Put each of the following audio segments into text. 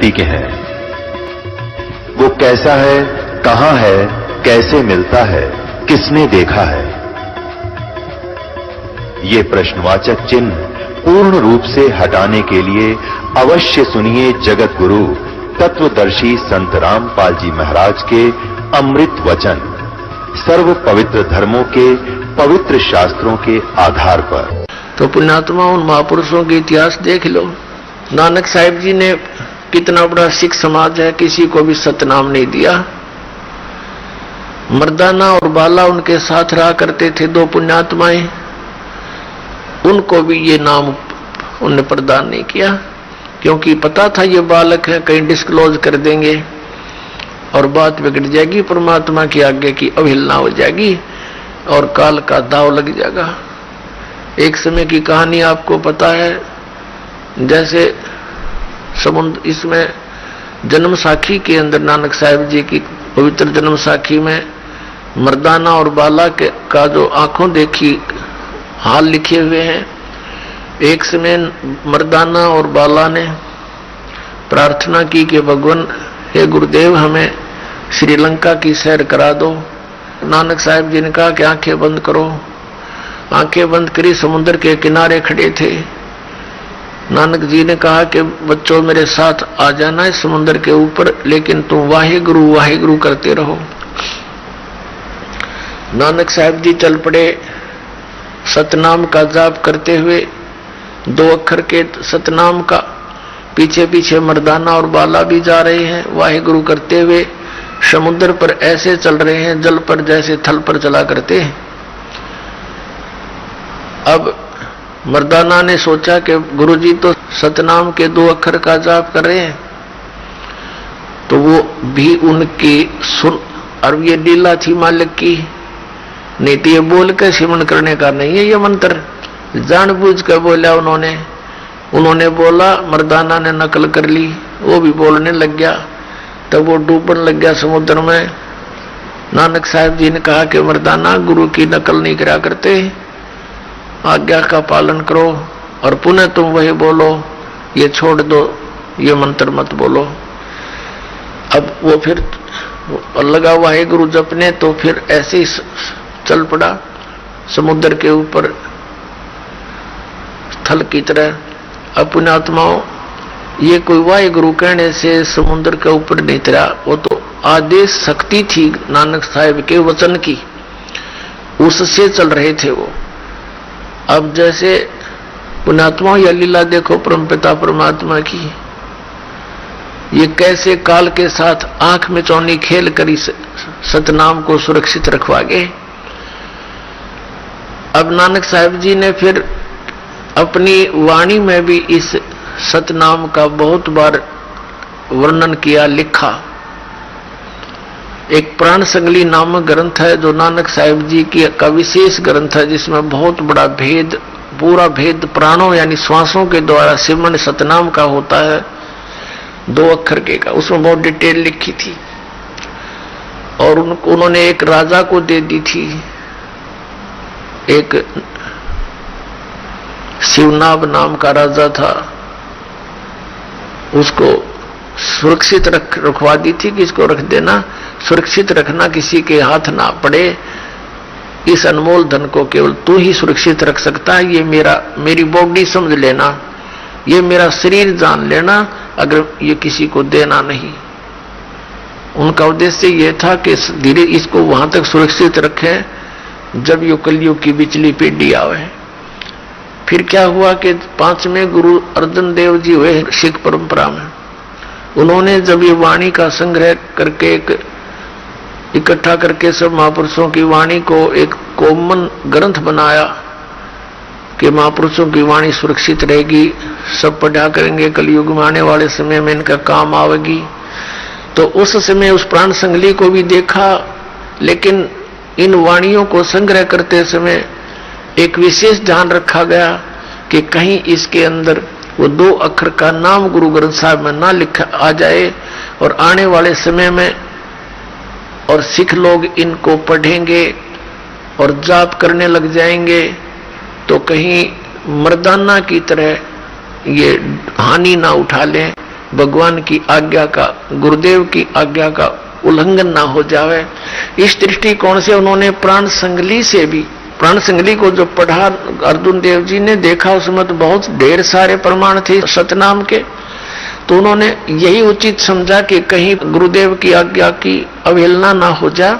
मिट्टी के हैं। वो कैसा है, कहां है, कैसे मिलता है, किसने देखा है? ये प्रश्नवाचक चिन्ह पूर्ण रूप से हटाने के लिए अवश्य सुनिए जगत गुरु तत्वदर्शी संत रामपाल जी महाराज के अमृत वचन, सर्व पवित्र धर्मों के पवित्र शास्त्रों के आधार पर। तो पुण्यात्मा, उन महापुरुषों के इतिहास देख लो। नानक साहिब जी ने कितना बड़ा सिख समाज है, किसी को भी सतनाम नहीं दिया। मर्दाना और बाला उनके साथ रहा करते थे, दो पुण्यात्माएं, उनको भी ये नाम उन्होंने प्रदान नहीं किया, क्योंकि पता था ये बालक है, कहीं डिस्क्लोज कर देंगे और बात बिगड़ जाएगी, परमात्मा की आज्ञा की अवहेलना हो जाएगी और काल का दाव लग जाएगा। एक समय की कहानी आपको पता है, जैसे समुद्र, इसमें जन्म साखी के अंदर नानक साहिब जी की पवित्र जन्म साखी में मर्दाना और बाला का जो आंखों देखी हाल लिखे हुए हैं। एक समय मर्दाना और बाला ने प्रार्थना की कि भगवान, हे गुरुदेव, हमें श्रीलंका की सैर करा दो। नानक साहिब जी ने कहा कि आंखें बंद करो। आंखें बंद करी, समुद्र के किनारे खड़े थे। नानक जी ने कहा कि बच्चों, मेरे साथ आ जाना है समुद्र के ऊपर, लेकिन तुम वाहिगुरु वाहिगुरु करते रहो। नानक साहिब जी चल पड़े, सतनाम का जाप करते हुए, 2 अक्षर के सतनाम का। पीछे पीछे मर्दाना और बाला भी जा रहे हैं, वाहिगुरु करते हुए समुद्र पर ऐसे चल रहे हैं जल पर जैसे थल पर चला करते हैं। अब मर्दाना ने सोचा कि गुरुजी तो सतनाम के 2 अक्षर का जाप कर रहे हैं, तो वो भी उनकी सुन, और ये लीला थी मालिक की, नहीं तो ये बोल के सिमरन करने का नहीं है ये मंत्र। जानबूझ कर बोला उन्होंने बोला, मर्दाना ने नकल कर ली, वो भी बोलने लग गया, तब वो डूबने लग गया समुद्र में। नानक साहिब जी ने कहा कि मर्दाना, गुरु की नकल नहीं करा करते, आज्ञा का पालन करो और पुनः तुम वही बोलो, ये छोड़ दो, ये मंत्र मत बोलो। अब वो फिर लगा वाहिगुरु जपने, तो फिर ऐसे ही चल पड़ा समुद्र के ऊपर थल की तरह। अब पुण्यात्माओं, ये कोई वाहिगुरु कहने से समुद्र के ऊपर नहीं तरा, वो तो आदेश शक्ति थी नानक साहिब के वचन की, उससे चल रहे थे वो। अब जैसे पुण्यात्माओं, यह लीला देखो परमपिता परमात्मा की, ये कैसे काल के साथ आंख में चौनी खेल कर इस सतनाम को सुरक्षित रखवा गए। अब नानक साहिब जी ने फिर अपनी वाणी में भी इस सतनाम का बहुत बार वर्णन किया, लिखा। एक प्राण संगली नामक ग्रंथ है जो नानक साहिब जी की का विशेष ग्रंथ है, जिसमें बहुत बड़ा भेद, पूरा भेद प्राणों यानी श्वासों के द्वारा सिमरन सतनाम का होता है, 2 अक्षर के का, उसमें बहुत डिटेल लिखी थी। और उन्होंने एक राजा को दे दी थी, एक शिवनाभ नाम का राजा था, उसको सुरक्षित रखवा दी थी कि इसको रख देना, सुरक्षित रखना, किसी के हाथ ना पड़े, इस अनमोल धन को केवल तू ही सुरक्षित रख सकता है, ये मेरी बॉडी समझ लेना, ये मेरा शरीर जान लेना, अगर ये किसी को देना नहीं। उनका उद्देश्य ये था कि धीरे इसको वहां तक सुरक्षित रखें जब यो कलयुग की बिचली पीढ़ी आवे। फिर क्या हुआ कि 5वें गुरु अर्जन देव जी हुए सिख परंपरा में। उन्होंने जब ये वाणी का संग्रह करके इकट्ठा करके सब महापुरुषों की वाणी को एक कॉमन ग्रंथ बनाया कि महापुरुषों की वाणी सुरक्षित रहेगी, सब पढ़ा करेंगे, कलयुग में आने वाले समय में इनका काम आवेगी। तो उस समय उस प्राण संगली को भी देखा, लेकिन इन वाणियों को संग्रह करते समय एक विशेष ध्यान रखा गया कि कहीं इसके अंदर वो 2 अक्षर का नाम गुरु ग्रंथ साहिब में ना लिखा आ जाए, और आने वाले समय में और सिख लोग इनको पढ़ेंगे और जाप करने लग जाएंगे तो कहीं मर्दाना की तरह ये हानि ना उठा लें, भगवान की आज्ञा का, गुरुदेव की आज्ञा का उल्लंघन ना हो जावे। इस दृष्टिकोण से उन्होंने प्राण संगली से भी, प्राण संगली को जो पढ़ा अर्जुन देव जी ने, देखा उसमें तो बहुत ढेर सारे प्रमाण थे सतनाम के, तो उन्होंने यही उचित समझा कि कहीं गुरुदेव की आज्ञा की अवहेलना ना हो जा।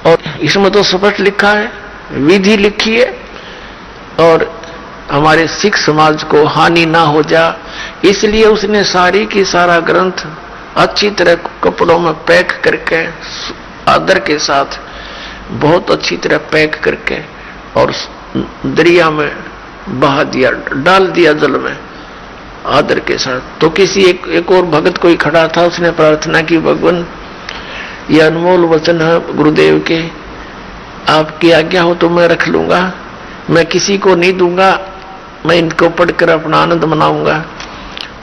और इसमें तो स्पष्ट लिखा है, विधि लिखी है, और हमारे सिख समाज को हानि ना हो जा, इसलिए उसने सारी की सारा ग्रंथ अच्छी तरह कपड़ों में पैक करके, आदर के साथ बहुत अच्छी तरह पैक करके और दरिया में बहा दिया, डाल दिया जल में आदर के साथ। तो किसी एक और भगत कोई खड़ा था, उसने प्रार्थना की, भगवान ये अनमोल वचन है गुरुदेव के, आपकी आज्ञा हो तो मैं रख लूंगा, मैं किसी को नहीं दूंगा, मैं इनको पढ़कर अपना आनंद मनाऊंगा।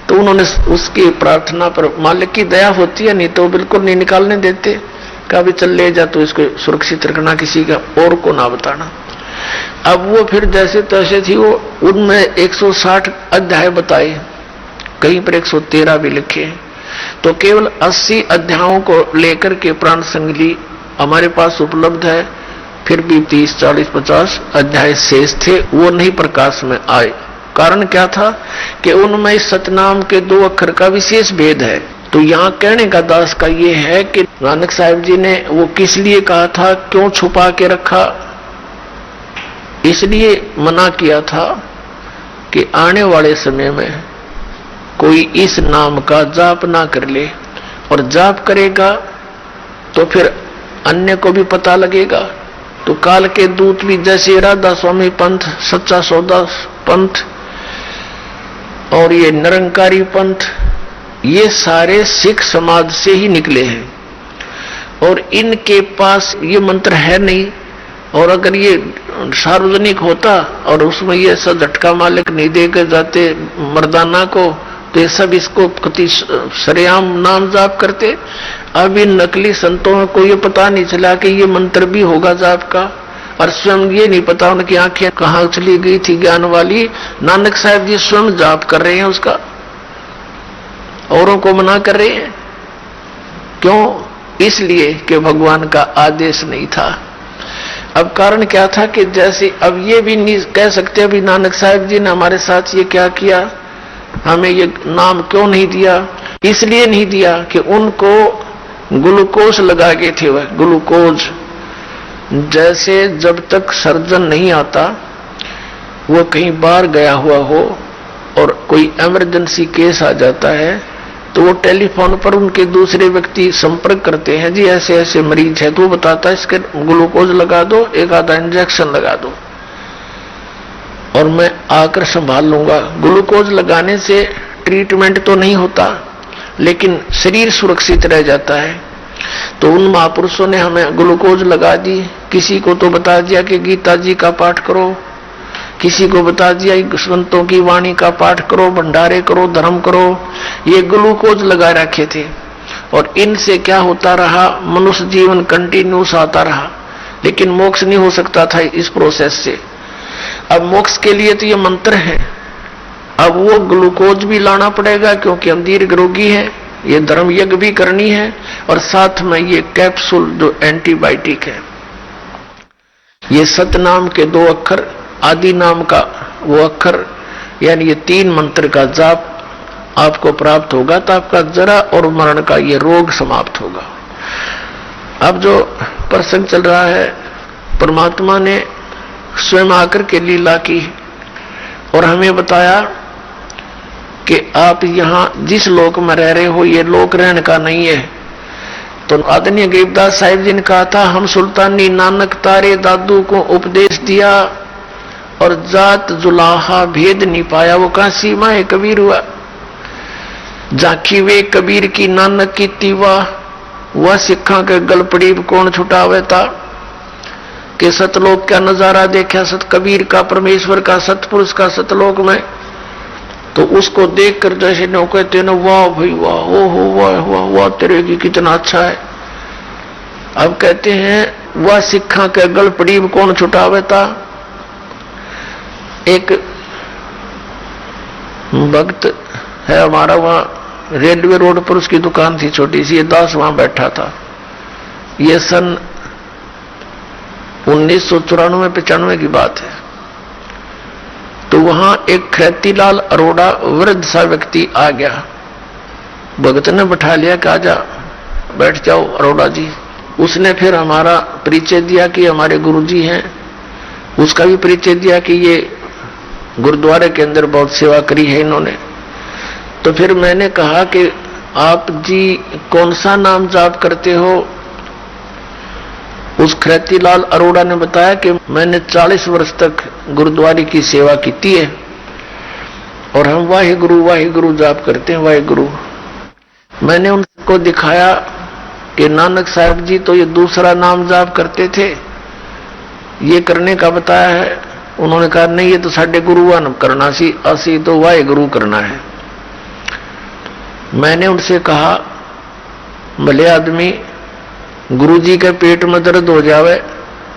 तो उन्होंने उसकी प्रार्थना पर, मालिक की दया होती है, नहीं तो बिल्कुल नहीं निकालने देते, कहा भी चल ले जा, तो इसको सुरक्षित रखना, किसी का और को ना बताना। अब वो फिर जैसे तैसे थी वो, उनमें 160 अध्याय बताए, कहीं पर 113 भी लिखे, तो केवल 80 अध्यायों को लेकर के प्राण संगली हमारे पास उपलब्ध है। फिर भी 30, 40, 50 अध्याय शेष थे, वो नहीं प्रकाश में आए। कारण क्या था कि उनमें इस सतनाम के 2 अक्षर का विशेष भेद है। तो यहाँ कहने का दास का ये है कि नानक साहिब जी ने वो किस लिए कहा था, क्यों छुपा के रखा, इसलिए मना किया था कि आने वाले समय में कोई इस नाम का जाप ना कर ले, और जाप करेगा तो फिर अन्य को भी पता लगेगा। तो काल के दूत भी, जैसे राधा स्वामी पंथ, सच्चा सौदा पंथ और ये निरंकारी पंथ, ये सारे सिख समाज से ही निकले हैं, और इनके पास ये मंत्र है नहीं। और अगर ये सार्वजनिक होता और उसमें ये सब झटका मालिक नहीं देकर जाते मर्दाना को, तो ये सब इसको कति सरेआम नाम जाप करते। अब इन नकली संतों को ये पता नहीं चला कि ये मंत्र भी होगा जाप का, और स्वयं ये नहीं पता उनकी आंखें कहाँ चली गई थी ज्ञान वाली। नानक साहब जी स्वयं जाप कर रहे हैं उसका, औरों को मना कर रहे हैं। क्यों? इसलिए कि भगवान का आदेश नहीं था। अब कारण क्या था कि जैसे अब ये भी नहीं कह सकते अभी नानक साहब जी ने हमारे साथ ये क्या किया, हमें ये नाम क्यों नहीं दिया। इसलिए नहीं दिया कि उनको ग्लूकोज लगा गए थे। वह ग्लूकोज जैसे जब तक सर्जन नहीं आता, वो कहीं बाहर गया हुआ हो और कोई इमरजेंसी केस आ जाता है, तो वो टेलीफोन पर उनके दूसरे व्यक्ति संपर्क करते हैं, जी ऐसे ऐसे मरीज है, तो वो बताता है इसके ग्लूकोज लगा दो, एक आधा इंजेक्शन लगा दो और मैं आकर संभाल लूंगा। ग्लूकोज लगाने से ट्रीटमेंट तो नहीं होता, लेकिन शरीर सुरक्षित रह जाता है। तो उन महापुरुषों ने हमें ग्लूकोज लगा दी। किसी को तो बता दिया कि गीता जी का पाठ करो, किसी को बता दिया संतों की वाणी का पाठ करो, भंडारे करो, धर्म करो। ये ग्लूकोज लगा रखे थे और इनसे क्या होता रहा, मनुष्य जीवन कंटिन्यूस आता रहा, लेकिन मोक्ष नहीं हो सकता था इस प्रोसेस से। अब मोक्ष के लिए तो ये मंत्र है, अब वो ग्लूकोज भी लाना पड़ेगा क्योंकि हम दीर्घ रोगी हैं, ये धर्म यज्ञ भी करनी है, और साथ में ये कैप्सूल जो एंटीबायोटिक है। ये सतनाम के 2 अक्षर, आदि नाम का वो अक्षर, यानी ये 3 मंत्र का जाप आपको प्राप्त होगा, तो आपका जरा और मरण का ये रोग समाप्त होगा। अब जो प्रसंग चल रहा है, परमात्मा ने स्वयं आकर के लीला की और हमें बताया कि आप यहाँ जिस लोक में रह रहे हो, ये लोक रहने का नहीं है। तो आदरणीय गरीबदास साहिब जी ने कहा था, हम सुल्तानी नानक तारे दादू को उपदेश दिया और जात जुलाहा भेद नहीं पाया। वो कहां सीमा है कबीर हुआ, झांकी वे कबीर की नानक की तीवा, वह सिखा के गल पड़ी कौन छुटावे था। कि सतलोक का नजारा देखा, सत कबीर का, परमेश्वर का, सतपुरुष का सतलोक में, तो उसको देखकर जैसे न कहते न, वाह भाई वाह, ओ हो वाह वाह वाह, तेरे की कितना अच्छा है। अब कहते हैं वह सिखा के गल पड़ी कौन छुटावे था। एक भक्त है हमारा वहां रेलवे रोड पर उसकी दुकान थी छोटी सी, ये दास वहां बैठा था। ये सन 1994-95 की बात है। तो वहां एक खैतीलाल अरोड़ा वृद्ध सा व्यक्ति आ गया, भगत ने बैठा लिया, कहा जा बैठ जाओ अरोड़ा जी। उसने फिर हमारा परिचय दिया कि हमारे गुरुजी हैं, उसका भी परिचय दिया कि ये गुरुद्वारे के अंदर बहुत सेवा करी है इन्होंने। तो फिर मैंने कहा कि आप जी कौन सा नाम जाप करते हो? उस खैतीलाल अरोड़ा ने बताया कि मैंने 40 वर्ष तक गुरुद्वारे की सेवा की है और हम वाहिगुरु जाप करते हैं, वाहिगुरु। मैंने उनको दिखाया कि नानक साहब जी तो ये दूसरा नाम जाप करते थे, ये करने का बताया है। उन्होंने कहा नहीं, ये तो साढ़े गुरुआन करना सी, असी तो वाहिगुरु करना है। मैंने उनसे कहा भले आदमी, गुरुजी के पेट में दर्द हो जावे,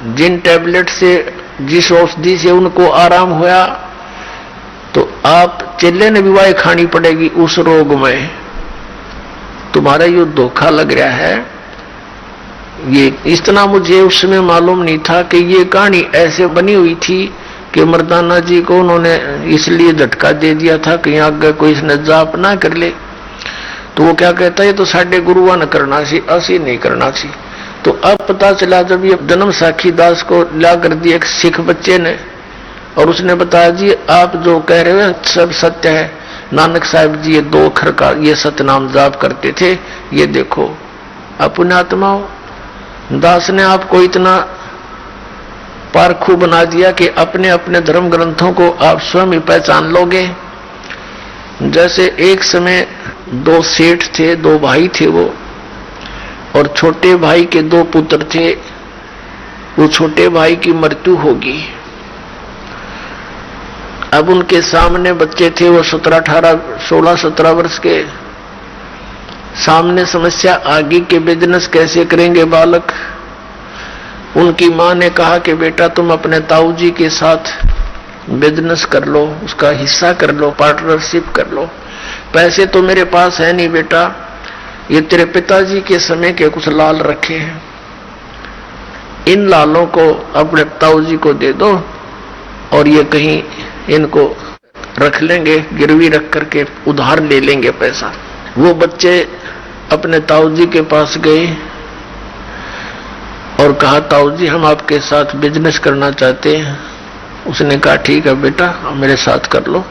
जिन टैबलेट से जिस औषधि से उनको आराम होया, तो आप चेले ने भी वाई खानी पड़ेगी उस रोग में। तुम्हारा ये धोखा लग रहा है। ये इतना मुझे उस समय मालूम नहीं था कि ये कहानी ऐसे बनी हुई थी कि मर्दाना जी को उन्होंने इसलिए झटका दे दिया था कि आगे कोई इसने जाप ना कर ले। तो वो क्या कहता है, ये तो साढ़े गुरुआ न करना सी, असी नहीं करना सी। तो अब पता चला जब ये जन्म साखी दास को ला कर दिया एक सिख बच्चे ने, और उसने बताया जी आप जो कह रहे हो सब सत्य है, नानक साहब जी ये 2 अक्षर का ये सतनाम जाप करते थे, ये देखो। अपने आत्माओं, दास ने आपको इतना पारखू बना दिया कि अपने अपने धर्म ग्रंथों को आप स्वयं ही पहचान लोगे। जैसे एक समय 2 सेठ थे, 2 भाई थे वो, और छोटे भाई के 2 पुत्र थे। वो छोटे भाई की मृत्यु होगी। अब उनके सामने बच्चे थे, वो 16-17 वर्ष के। सामने समस्या आगे के बिजनेस कैसे करेंगे बालक। उनकी मां ने कहा कि बेटा तुम अपने ताऊ जी के साथ बिजनेस कर लो, उसका हिस्सा कर लो, पार्टनरशिप कर लो। पैसे तो मेरे पास है नहीं बेटा, ये तेरे पिताजी के समय के कुछ लाल रखे हैं, इन लालों को अपने ताऊ जी को दे दो और ये कहीं इनको रख लेंगे, गिरवी रख करके उधार ले लेंगे पैसा। वो बच्चे अपने ताऊ जी के पास गए और कहा ताऊ जी हम आपके साथ बिजनेस करना चाहते हैं। उसने कहा ठीक है बेटा मेरे साथ कर लो।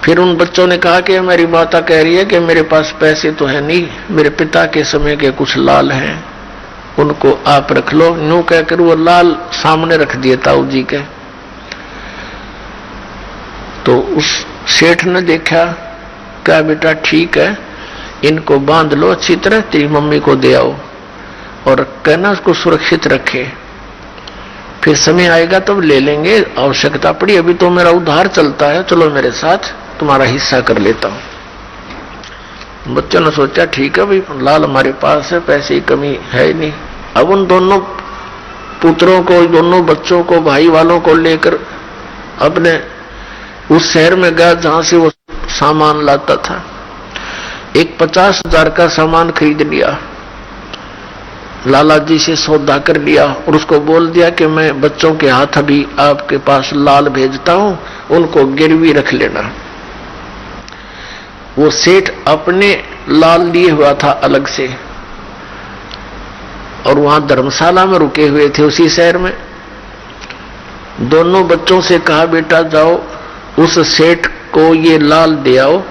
फिर उन बच्चों ने कहा कि मेरी माता कह रही है कि मेरे पास पैसे तो है नहीं, मेरे पिता के समय के कुछ लाल हैं, उनको आप रख लो। यूं कहकर वो लाल सामने रख दिए ताऊ जी के। तो उस सेठ ने देखा, कहा बेटा ठीक है, इनको बांध लो अच्छी तरह, तेरी मम्मी को दे आओ और कहना उसको सुरक्षित रखे, फिर समय आएगा तब ले लेंगे, आवश्यकता पड़ी, अभी तो मेरा उधार चलता है, चलो मेरे साथ तुम्हारा हिस्सा कर लेता हूं। बच्चों ने सोचा ठीक है भाई, लाल हमारे पास है, पैसे की कमी है ही नहीं। अब उन दोनों पुत्रों को, दोनों बच्चों को, भाई वालों को लेकर अपने उस शहर में गया जहां से वो सामान लाता था। एक 50,000 का सामान खरीद लिया, लाला जी से सौदा कर लिया और उसको बोल दिया कि मैं बच्चों के हाथ अभी आपके पास लाल भेजता हूं, उनको गिरवी रख लेना। वो सेठ अपने लाल लिए हुआ था अलग से और वहां धर्मशाला में रुके हुए थे उसी शहर में। दोनों बच्चों से कहा बेटा जाओ उस सेठ को ये लाल दे आओ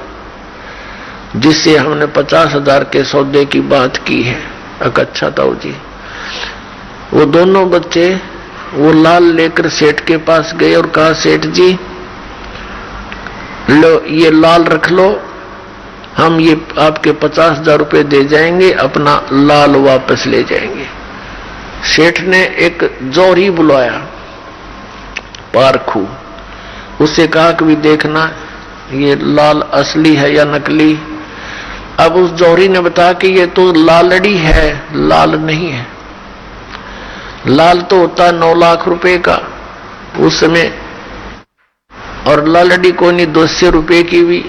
जिससे हमने 50,000 के सौदे की बात की है। अच्छा ताऊ जी। वो दोनों बच्चे वो लाल लेकर सेठ के पास गए और कहा सेठ जी लो ये लाल रख लो, हम ये आपके 50,000 रुपये दे जाएंगे, अपना लाल वापस ले जाएंगे। सेठ ने एक जौहरी बुलाया पारखू, उससे कहा कि भी देखना ये लाल असली है या नकली। अब उस जौहरी ने बताया कि ये तो लालड़ी है, लाल नहीं है। लाल तो होता 9 लाख रुपए का उस समय, और लालड़ी को नहीं 200 रुपए की भी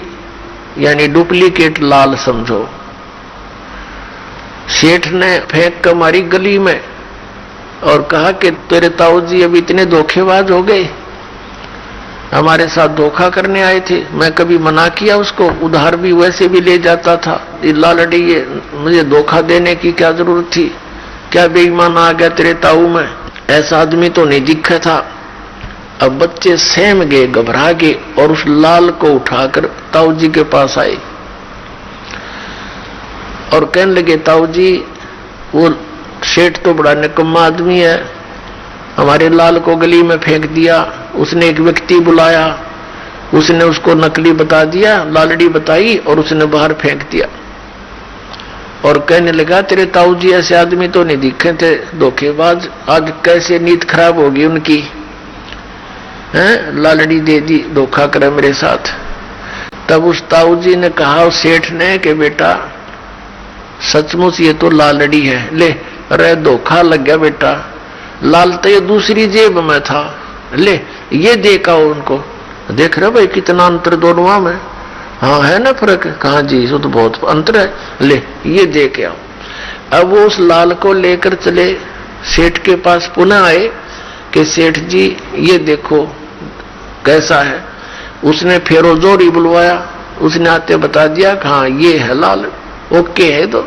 यानी डुप्लीकेट लाल समझो। सेठ ने फेंक कर मारी गली में और कहा कि तेरे ताऊ जी अब इतने धोखेबाज हो गए, हमारे साथ धोखा करने आए थे। मैं कभी मना किया उसको, उधार भी वैसे भी ले जाता था। लालड़ी ये मुझे धोखा देने की क्या जरूरत थी, क्या बेईमान आ गया तेरे ताऊ में, ऐसा आदमी तो नहीं दिखा था। अब बच्चे सहम गए, घबरा गए और उस लाल को उठाकर ताऊ जी के पास आए और कहने लगे, ताऊ जी वो सेठ तो बड़ा निकम्मा आदमी है, हमारे लाल को गली में फेंक दिया। उसने एक व्यक्ति बुलाया, उसने उसको नकली बता दिया, लालड़ी बताई और उसने बाहर फेंक दिया। और कहने लगा, तेरे ताऊ जी ऐसे आदमी तो नहीं दिखे थे, धोखेबाज, आज कैसे नींद खराब होगी उनकी, हैं? लालड़ी दे दी, धोखा करे मेरे साथ। तब उस ताऊ जी ने कहा उस सेठ ने कि बेटा सचमुच ये तो लालड़ी है, ले अरे धोखा लग गया बेटा, लाल तो ये दूसरी जेब में था, ले ये देखा उनको, देख रहे भाई कितना अंतर दोनों में, हाँ है ना फर्क, कहा जी इसको तो बहुत अंतर है, ले ये दे के आओ। अब वो उस लाल को लेकर चले सेठ के पास, पुनः आए कि सेठ जी ये देखो कैसा है। उसने फेरो जोरी बुलवाया, उसने आते बता दिया कि हाँ ये है लाल, ओके है। तो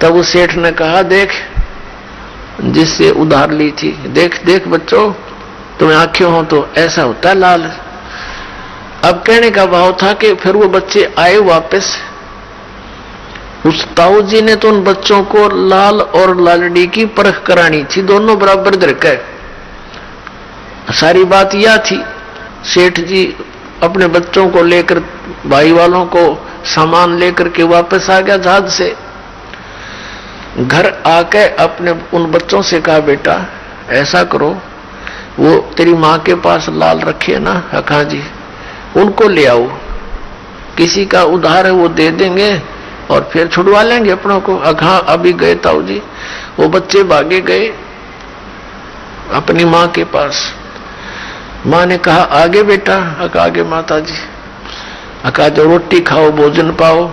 तब उस सेठ ने कहा, देख जिससे उधार ली थी, देख देख बच्चों तुम्हें आंखें हो तो ऐसा होता है लाल। अब कहने का भाव था कि फिर वो बच्चे आए वापस, उस ताऊ जी ने तो उन बच्चों को लाल और लालड़ी की परख करानी थी, दोनों बराबर धरकर। सारी बात यह थी, सेठ जी अपने बच्चों को लेकर, भाई वालों को सामान लेकर के वापस आ गया जहाज से। घर आके अपने उन बच्चों से कहा, बेटा ऐसा करो, वो तेरी माँ के पास लाल रखे ना, हाँ जी, उनको ले आओ, किसी का उधार है वो दे देंगे और फिर छुड़वा लेंगे अपनों को। हाँ अभी गए ताऊ जी, वो बच्चे भागे गए अपनी माँ के पास। माँ ने कहा, आगे बेटा, आगे माता जी, अका जो रोटी खाओ भोजन पाओ।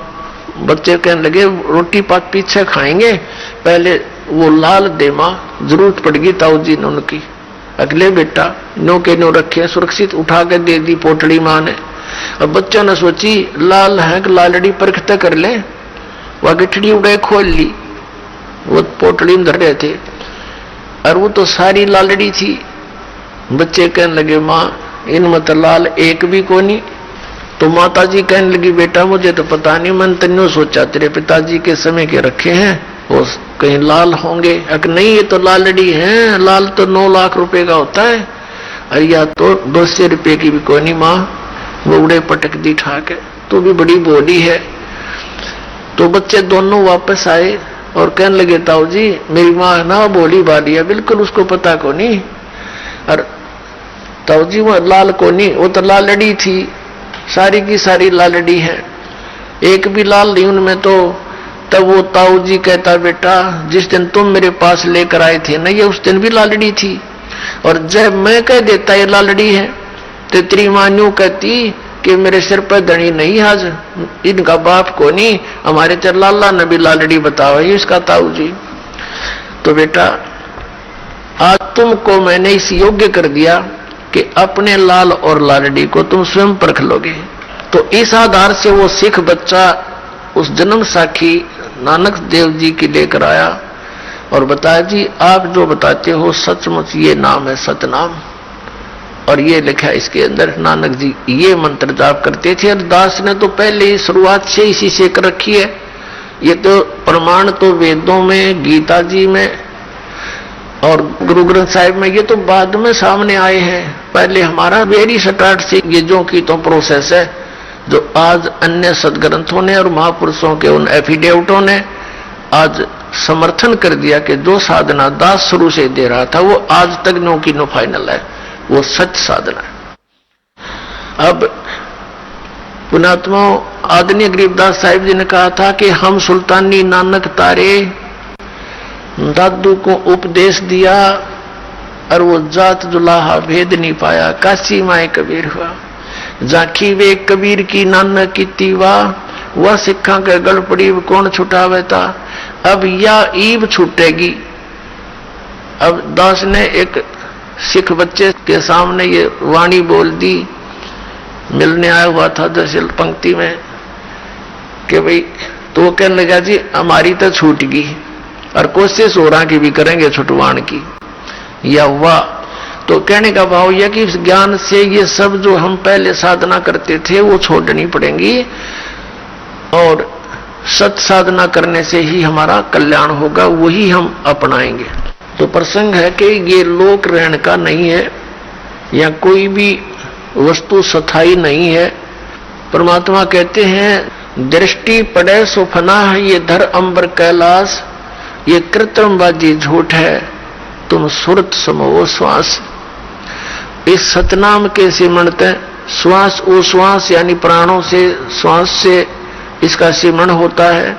बच्चे कहने लगे, रोटी पात पीछे खाएंगे, पहले वो लाल दे माँ, जरूरत पड़ेगी ताऊ जी ने उनकी। अगले बेटा नो के नो रखे, सुरक्षित उठा के दे दी पोटली माँ ने। अब बच्चों ने सोची लाल है कि लालड़ी परखते कर ले, वह गिठड़ी उड़े खोल ली, वो पोटली में धर रहे थे और वो तो सारी लालड़ी थी। बच्चे कहने लगे, माँ इनमें तो लाल एक भी को नहीं। तो माता जी कहने लगी, बेटा मुझे तो पता नहीं, मैंने तन्नो सोचा तेरे पिताजी के समय के रखे हैं, वो कहीं लाल होंगे। अगर नहीं ये तो लालड़ी है, लाल तो 9 लाख रुपए का होता है, और या तो 200 रुपए की भी कोई नहीं। माँ वो उड़े पटक दी ठाके, तो भी बड़ी बोली है। तो बच्चे दोनों वापस आए और कहने लगे, ताऊ जी मेरी माँ ना बोली बाली है, बिल्कुल उसको पता को नहीं। और ताऊ जी वो लाल को नहीं, वो तो लालड़ी थी, सारी की सारी लालड़ी है, एक भी लाल नहीं उनमें। तो तब वो ताऊ जी कहता, बेटा जिस दिन तुम मेरे पास लेकर आए थे ना, ये उस दिन भी लालड़ी थी, और जब मैं कह देता ये लालड़ी है तो तेरी मां यूं कहती कि मेरे सिर पर धनी नहीं, आज इनका बाप को नहीं, हमारे चर लाला ने भी लालड़ी बताओ इसका ताऊ जी। तो बेटा आज तुमको मैंने इस योग्य कर दिया कि अपने लाल और लालड़ी को तुम स्वयं परख लोगे। तो इस आधार से वो सिख बच्चा उस जन्म साखी नानक देव जी की लेकर आया और बताया, जी आप जो बताते हो सचमुच ये नाम है सतनाम। और ये लिखा इसके अंदर, नानक जी ये मंत्र जाप करते थे। और दास ने तो पहले ही शुरुआत से इसी से कर रखी है। ये तो प्रमाण तो वेदों में, गीता जी में और गुरु ग्रंथ साहिब में, ये तो बाद में सामने आए हैं। पहले हमारा वेरी स्टार्ट से ये जो की तो प्रोसेस है, जो आज अन्य सदग्रंथों ने और महापुरुषों के उन एफिडेविटों ने आज समर्थन कर दिया कि जो साधना दास शुरू से दे रहा था वो आज तक नो की नो फाइनल है, वो सच साधना है। अब पुणात्मा आदरणीय गरीबदास साहिब जी ने कहा था कि हम सुल्तानी नानक तारे, दादू को उपदेश दिया और वो जात जुलाहा भेद नहीं पाया, काशी माए कबीर हुआ। जाखी वे कबीर की नानक की तीवा, वह सिखा के गल पड़ी कौन छुटावे था। अब या ईब छूटेगी। अब दास ने एक सिख बच्चे के सामने ये वाणी बोल दी, मिलने आया हुआ था दरअसल पंक्ति में, कि भाई तो कहने लगा जी हमारी तो छूट गई और कोशिश हो रहा कि भी करेंगे छुटवाण की। या हुआ तो कहने का भाव यह कि इस ज्ञान से ये सब जो हम पहले साधना करते थे वो छोड़नी पड़ेंगी और सत साधना करने से ही हमारा कल्याण होगा, वही हम अपनाएंगे। तो प्रसंग है कि ये लोक रहन का नहीं है या कोई भी वस्तु स्थायी नहीं है। परमात्मा कहते हैं दृष्टि पड़े सुफना, ये धर अंबर कैलाश, ये कृत्रिमबाजी झूठ है, तुम सुरत समो श्वास। इस सतनाम के सिमरते श्वास उश्वास यानी प्राणों से श्वास से इसका सिमरण होता है।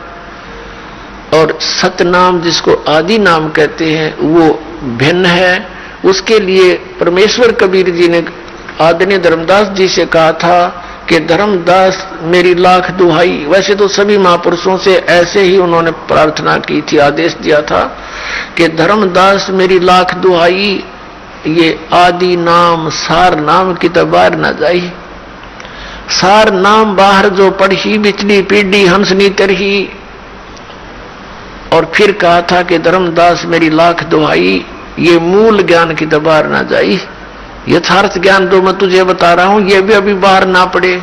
और सतनाम जिसको आदि नाम कहते हैं वो भिन्न है। उसके लिए परमेश्वर कबीर जी ने आदरणीय धर्मदास जी से कहा था कि धर्मदास मेरी लाख दुहाई। वैसे तो सभी महापुरुषों से ऐसे ही उन्होंने प्रार्थना की थी, आदेश दिया था कि धर्मदास मेरी लाख दुहाई, ये आदि नाम सार नाम की तो बाहर न जाई। सार नाम बाहर जो पढ़ी बिचली पीढ़ी हंसनी तरही। और फिर कहा था कि धर्मदास मेरी लाख दुहाई, ये मूल ज्ञान की तो बाहर ना जाई। यथार्थ ज्ञान जो मैं तुझे बता रहा हूं ये भी अभी बाहर ना पड़े।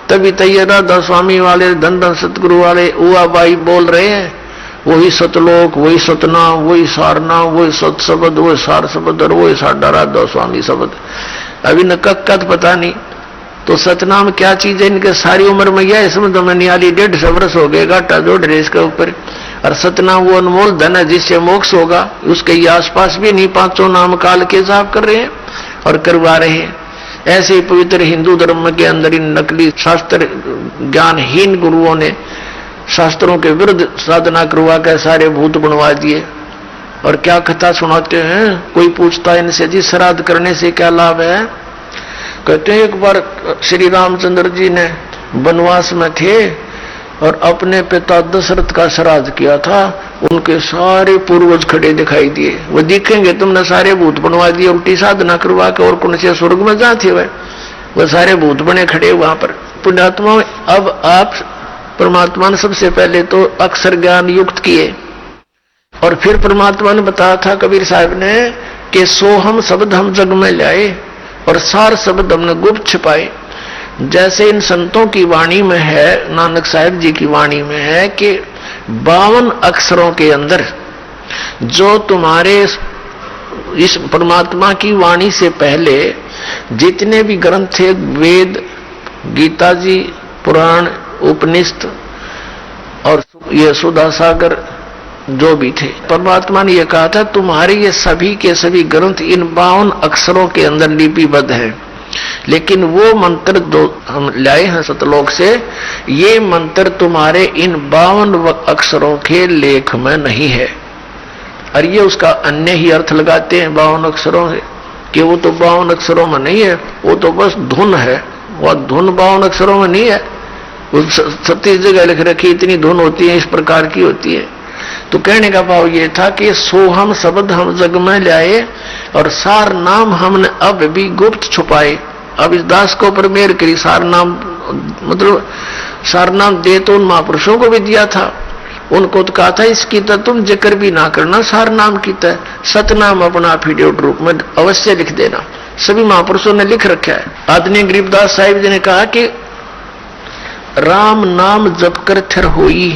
तभी तैयार राधा स्वामी वाले धन धन सतगुरु वाले उआ बाई बोल रहे हैं, वही सतलोक, वही सतनाम, वही सारनाम, वही सत शब्द, वही सार शब्द और वही साडा राधा स्वामी शब्द। अभी न कद पता नहीं। तो सतनाम क्या चीज है, इनके सारी उम्र में यह इसमें तो मैं नियाली 150 वर्ष हो गए घाटा जोड़ रहे इसके ऊपर। और सतनाम वो अनमोल धन है जिससे मोक्ष होगा, उसके ये आसपास भी नहीं पांचों नाम काल के जाप कर रहे हैं और करवा रहे हैं। ऐसे ही पवित्र हिंदू धर्म के अंदर इन नकली शास्त्र ज्ञानहीन गुरुओं ने शास्त्रों के विरुद्ध साधना करवा कर सारे भूत बनवा दिए। और क्या कथा सुनाते हैं, कोई पूछता है इनसे जी श्राद्ध करने से क्या लाभ है। कहते हैं एक बार श्री रामचंद्र जी ने वनवास में थे और अपने पिता दशरथ का श्राद्ध किया था। उनके सारे पूर्वज खड़े दिखाई दिए। वो दिखेंगे तुमने सारे भूत बनवा दिए उल्टी साधना करवा के, और कौन से स्वर्ग में जाते हुए वो सारे भूत बने खड़े वहां पर। पुण्यात्मा अब आप परमात्मा ने सबसे पहले तो अक्षर ज्ञान युक्त किए और फिर परमात्मा ने बताया था कबीर साहब ने कि सोहम शब्द हम जग में लाए और सार शब्द हमने गुप्त छिपाए। जैसे इन संतों की वाणी में है, नानक साहब जी की वाणी में है कि 52 अक्षरों के अंदर जो तुम्हारे इस परमात्मा की वाणी से पहले जितने भी ग्रंथ थे, वेद, गीता जी, पुराण, उपनिषद और ये सुधा सागर जो भी थे, परमात्मा ने यह कहा था तुम्हारे ये सभी के सभी ग्रंथ इन 52 अक्षरों के अंदर लिपिबद्ध है। लेकिन वो मंत्र जो हम लाए हैं सतलोक से, ये मंत्र तुम्हारे इन 52 अक्षरों के लेख में नहीं है। और ये उसका अन्य ही अर्थ लगाते हैं 52 अक्षरों से कि वो तो 52 अक्षरों में नहीं है, वो तो बस धुन है। वह धुन 52 अक्षरों में नहीं है, वो 37 जगह लिख रखी, इतनी धुन होती है, इस प्रकार की होती है। तो कहने का भाव ये था कि सोहम शब्द हम जग में लाए और सार नाम हमने अब भी गुप्त छुपाए। अब इस दास को पर मेहर करी, सार नाम मतलब सार नाम दे तो उन महापुरुषों को भी दिया था। उनको तो कहा था इसकी तो तुम जिक्र भी ना करना, सार नाम की तो सतनाम अपना एफिडेविट रूप में अवश्य लिख देना। सभी महापुरुषों ने लिख रखा है। आदरणीय गरीबदास साहिब जी ने कहा कि राम नाम जप कर थिर होई।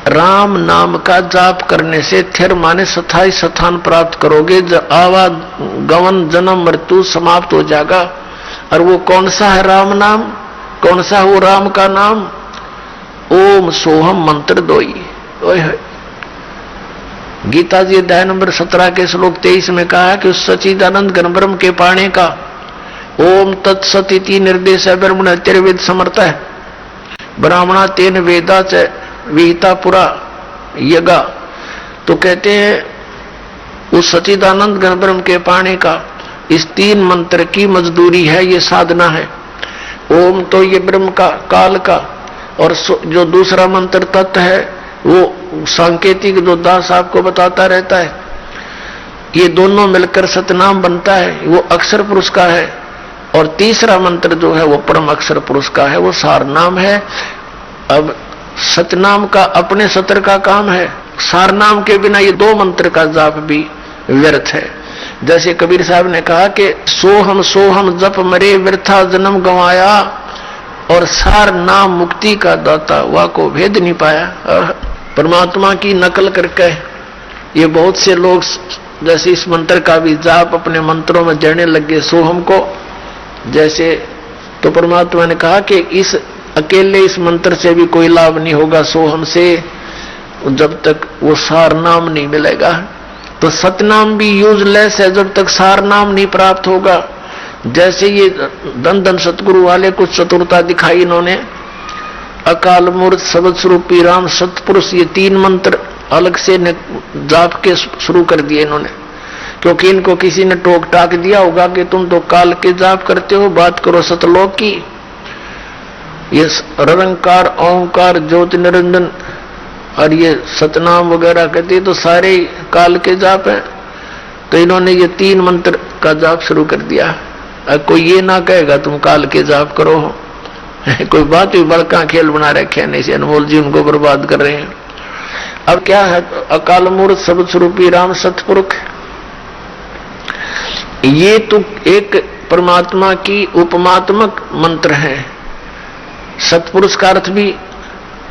राम नाम का जाप करने से थिर माने स्थायी स्थान प्राप्त करोगे, आवा गवन जन्म मृत्यु समाप्त हो जाएगा। और वो कौन सा है राम नाम, कौन सा वो राम का नाम, ओम सोहम मंत्र दोई। गीता जी अध्याय नंबर 17 के श्लोक 23 में कहा है कि उस सच्चिदानंद घन ब्रह्म के पाने का ओम तत्सत इति निर्देश ब्रह्मण हत्यर्वेद समर्थ है ब्राह्मणा तेन वेदा च विहिता पुरा यगा। तो कहते हैं उस सच्चिदानंद घन ब्रह्म के पाने का इस 3 मंत्र की मजदूरी है, ये साधना है। ओम तो ये ब्रह्म का, काल का, और जो दूसरा मंत्र तत्व है वो सांकेतिक जो दास आपको बताता रहता है, ये दोनों मिलकर सतनाम बनता है, वो अक्षर पुरुष का है। और तीसरा मंत्र जो है वो परम अक्षर पुरुष का है, वो सार नाम है। अब सतनाम का अपने सत्र का काम है, सार नाम के बिना ये 2 मंत्र का जाप भी व्यर्थ है। जैसे कबीर साहब ने कहा कि सोहम जप मरे वृथा जन्म गंवाया, और सार नाम मुक्ति का दाता वह को भेद नहीं पाया। परमात्मा की नकल करके ये बहुत से लोग जैसे इस मंत्र का भी जाप अपने मंत्रों में जड़ने लगे सोहम को, जैसे तो परमात्मा ने कहा कि इस अकेले इस मंत्र से भी कोई लाभ नहीं होगा सोहम से, जब तक वो सार नाम नहीं मिलेगा। तो सतनाम भी यूजलेस है जब तक सार नाम नहीं प्राप्त होगा। जैसे ये धन सतगुरु वाले कुछ चतुरता दिखाई इन्होंने, अकाल मूर्त शब्द स्वरूपी राम सतपुरुष, ये 3 मंत्र अलग से जाप के शुरू कर दिए इन्होंने, क्योंकि इनको किसी ने टोक टाक दिया होगा कि तुम तो काल के जाप करते हो, बात करो सतलोक की। ये निरंकार ओंकार ज्योति निरंजन और ये सतनाम वगैरह कहते तो सारे काल के जाप हैं। तो इन्होंने ये 3 मंत्र का जाप शुरू कर दिया। अब कोई ये ना कहेगा तुम काल के जाप करो कोई बात भी बड़का खेल बना रखे हैं, नहीं से अनमोल जी उनको बर्बाद कर रहे हैं। अब क्या है, अकाल मूर्त शब्द स्वरूपी राम सतपुरुष, ये तो एक परमात्मा की उपमात्मक मंत्र है। सतपुरुष का अर्थ भी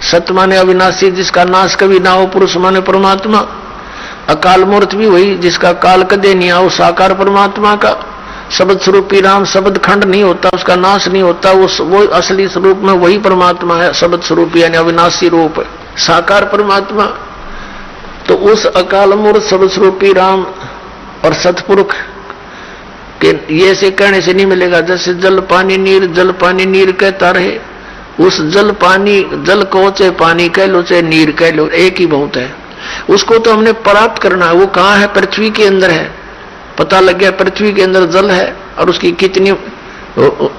सत माने अविनाशी, जिसका नाश कभी ना हो, पुरुष माने परमात्मा। अकाल मूर्त भी वही जिसका काल कदे नहीं आओ, साकार परमात्मा का। शब्द स्वरूपी राम, शब्द खंड नहीं होता, उसका नाश नहीं होता, वो असली स्वरूप में वही परमात्मा है। शब्द स्वरूपी यानी अविनाशी रूप साकार परमात्मा। तो उस अकाल मूर्त शब्द स्वरूपी राम और सतपुरुष के ये से कहने से नहीं मिलेगा। जैसे जल पानी नीर कहता रहे, उस जल पानी, जल को चाहे पानी कह लो चाहे नीर कह लो, एक ही बहुत है। उसको तो हमने प्राप्त करना है। वो कहाँ है? पृथ्वी के अंदर है। पता लग गया पृथ्वी के अंदर जल है और उसकी कितनी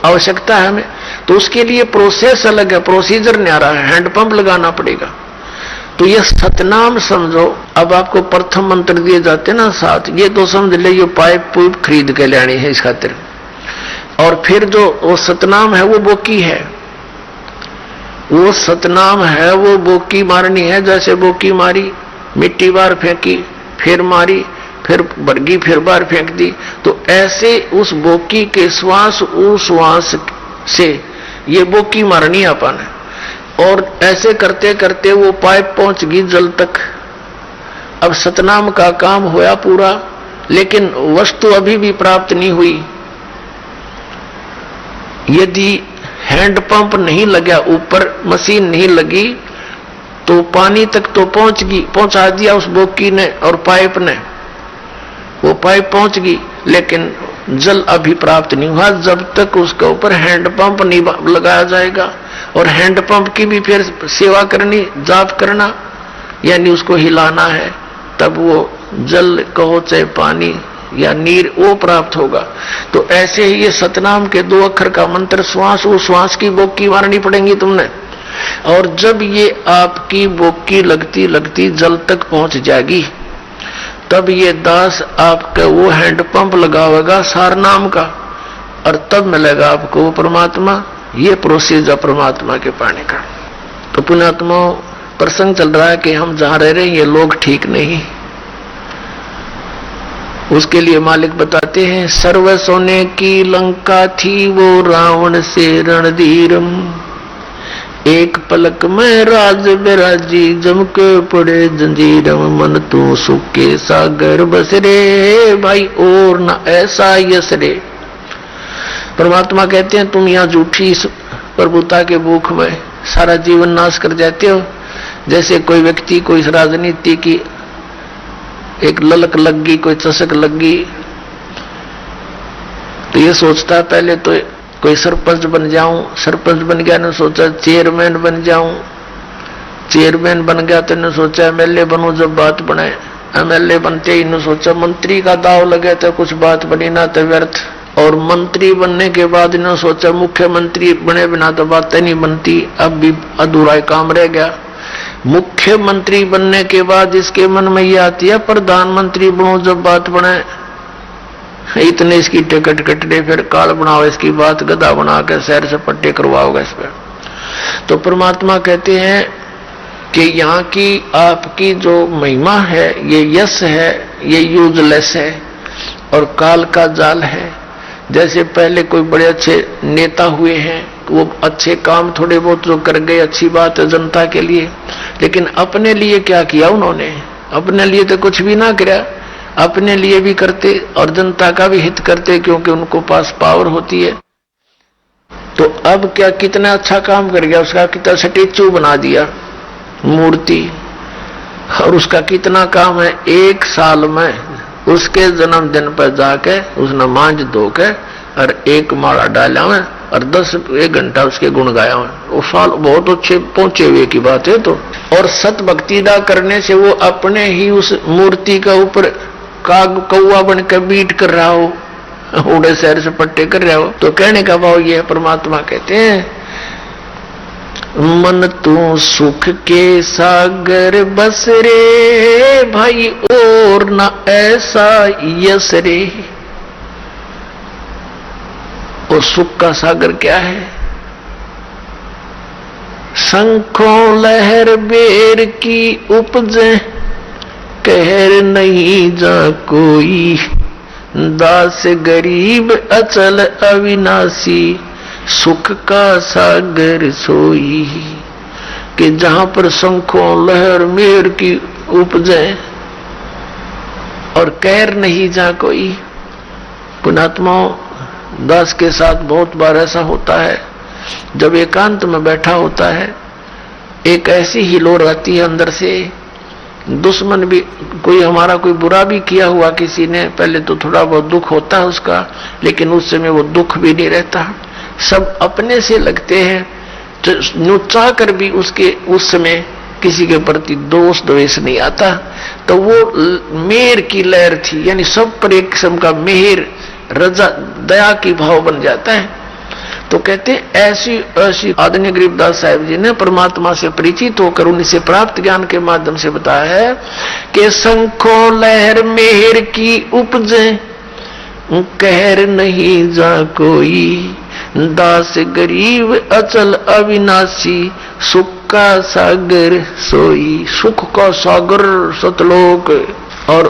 आवश्यकता है हमें, तो उसके लिए प्रोसेस अलग है, प्रोसीजर नहीं आ रहा है, हैंडपंप लगाना पड़ेगा। तो ये सतनाम समझो। अब आपको प्रथम मंत्र दिए जाते ना 7, ये तो समझ ले ये पाइप पुइप खरीद के लानी है इस खातिर। और फिर जो वो सतनाम है वो बोकी है, वो सतनाम है वो बोकी मारनी है। जैसे बोकी मारी, मिट्टी बार फेंकी, फिर मारी, फिर बरगी, फिर बार फेंक दी, तो ऐसे उस बोकी के श्वास उस श्वास से ये बोकी मारनी अपन है। और ऐसे करते करते वो पाइप पहुंच गई जल तक। अब सतनाम का काम होया पूरा, लेकिन वस्तु अभी भी प्राप्त नहीं हुई। यदि हैंडपंप नहीं लगा, ऊपर मशीन नहीं लगी, तो पानी तक तो पहुंचा दिया उस बोकी ने और पाइप ने। वो पाइप पहुंच गई, लेकिन जल अभी प्राप्त नहीं हुआ जब तक उसके ऊपर हैंडपंप नहीं लगाया जाएगा। और हैंडपंप की भी फिर सेवा करनी, जाप करना, यानी उसको हिलाना है, तब वो जल कहो चाहे पानी या नीर वो प्राप्त होगा। तो ऐसे ही ये सतनाम के 2 अक्षर का मंत्र, श्वास, वो श्वास की बोकी मारनी पड़ेगी तुमने। और जब ये आपकी बोकी लगती लगती जल तक पहुंच जाएगी, तब ये दास आपका वो हैंडपंप लगावेगा सार नाम का, और तब मिलेगा आपको वो परमात्मा। ये प्रोसीजर परमात्मा के पाने का। तो पुण्यात्मा प्रसंग चल रहा है कि हम जहां रह रहे हैं ये लोग ठीक नहीं। उसके लिए मालिक बताते हैं, सर्व सोने की लंका थी वो रावण से रणधीरम, एक पलक में राज बिराजी जम के पड़े जंजीरम, मन तू सुख के सागर बसरे भाई और न ऐसा यसरे। परमात्मा कहते हैं तुम यहाँ झूठी प्रभुता के भूख में सारा जीवन नाश कर जाते हो। जैसे कोई व्यक्ति कोई राजनीति की एक ललक लग गई, कोई चसक लग गई, तो ये सोचता है पहले तो कोई सरपंच बन जाऊं, सरपंच बन गया ने सोचा चेयरमैन बन जाऊं, चेयरमैन बन गया तो ने सोचा एमएलए बनूं जब बात बने, एमएलए बनते ही न सोचा मंत्री का दाव लगे तो कुछ बात बनी ना तो व्यर्थ, और मंत्री बनने के बाद इन्होंने सोचा मुख्यमंत्री बने बिना तो बातें नहीं बनती, अब भी अधूरा काम रह गया। मुख्यमंत्री बनने के बाद इसके मन में ये आती है प्रधानमंत्री बनो, जब बात बने इतने इसकी टिकट कटने, फिर काल बनाओ इसकी बात, गधा बना के शहर से पट्टे करवाओगे इस पर। तो परमात्मा कहते हैं कि यहाँ की आपकी जो महिमा है, ये यश है, ये यूजलेस है और काल का जाल है। जैसे पहले कोई बड़े अच्छे नेता हुए हैं, वो अच्छे काम थोड़े बहुत जो कर गए, अच्छी बात है जनता के लिए, लेकिन अपने लिए क्या किया उन्होंने? अपने लिए तो कुछ भी ना किया, अपने लिए भी करते और जनता का भी हित करते, क्योंकि उनको पास पावर होती है। तो अब क्या कितना अच्छा काम कर गया, उसका कितना स्टैचू बना दिया, मूर्ति, और उसका कितना काम है, एक साल में उसके जन्मदिन पर जाके उसने मांझ धो के और एक माला डाला हुआ और 1 घंटा उसके गुण गाया हुआ। वो साल बहुत अच्छे पहुंचे हुए की बात है। तो और सत भक्ति दा करने से वो अपने ही उस मूर्ति का ऊपर काग कौआ बन के बीट कर रहा हो, उड़े शहर से पट्टे कर रहा हो। तो कहने का भाव ये है, परमात्मा कहते हैं मन तू सुख के सागर बस रे भाई, और न ऐसा यस रे। और सुख का सागर क्या है? शंखों लहर बेर की उपजे, कहर नहीं जा कोई, दास गरीब अचल अविनाशी, सुख का सागर सोई। कि जहां पर शंखों लहर मेर की उपजे और कहर नहीं जा कोई। पुणात्माओं, दास के साथ बहुत बार ऐसा होता है, जब एकांत में बैठा होता है, एक ऐसी ही लोर आती है अंदर से, दुश्मन भी कोई हमारा कोई बुरा भी किया हुआ किसी ने, पहले तो थोड़ा बहुत दुख होता है उसका, लेकिन उस समय वो दुख भी नहीं रहता, सब अपने से लगते हैं। तो चाह कर भी उसके उस समय किसी के प्रति दोष द्वेष नहीं आता। तो वो मेहर की लहर थी, यानी सब पर एक किस्म का मेहर रजा दया की भाव बन जाता है। तो कहते हैं ऐसी ऐसी आदरणीय गरीबदास साहिब जी ने परमात्मा से परिचित होकर उनसे प्राप्त ज्ञान के माध्यम से बताया है कि शंखों लहर मेहर की उपजे, कहर नहीं जा कोई, दास गरीब अचल अविनाशी, सुख का सागर सोई। सुख का सागर सतलोक। और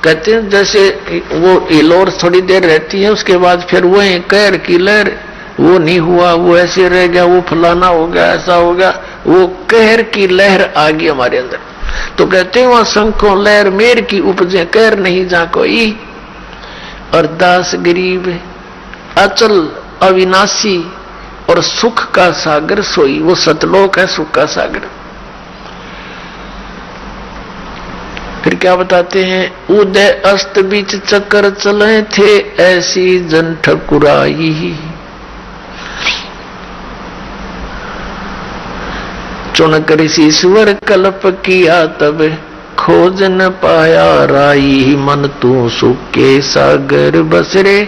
कहते हैं जैसे वो लोर थोड़ी देर रहती है, उसके बाद फिर वो कहर की लहर, वो नहीं हुआ, वो ऐसे रह गया, वो फलाना हो गया, ऐसा हो गया, वो कहर की लहर आ गई हमारे अंदर। तो कहते हैं वहां शंखों लहर मेर की उपजे, कहर नहीं जा कोई, और दास गरीब अचल अविनाशी, और सुख का सागर सोई। वो सतलोक है, सुख का सागर। फिर क्या बताते हैं, उदय अस्त बीच चक्कर चले थे, ऐसी जन ठकुराई, चुनक ऋषिश्वर कल्प किया तब, खोज न पाया राई, मन तू सुख के सागर बसरे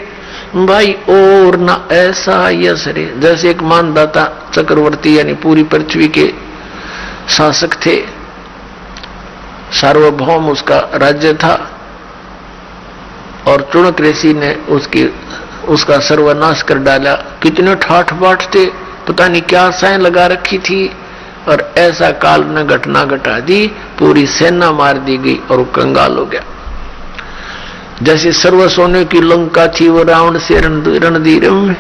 भाई, और न ऐसा यश रे। जैसे एक मानदाता चक्रवर्ती यानी पूरी पृथ्वी के शासक थे, सार्वभौम उसका राज्य था, और चुनक ऋषि ने उसका सर्वनाश कर डाला। कितने ठाठ बाट थे, पता नहीं क्या आशाएं लगा रखी थी, और ऐसा काल ने घटना घटा दी, पूरी सेना मार दी गई और वो कंगाल हो गया। जैसे सर्व सोने की लंका थी, वो रावण से रणधीर में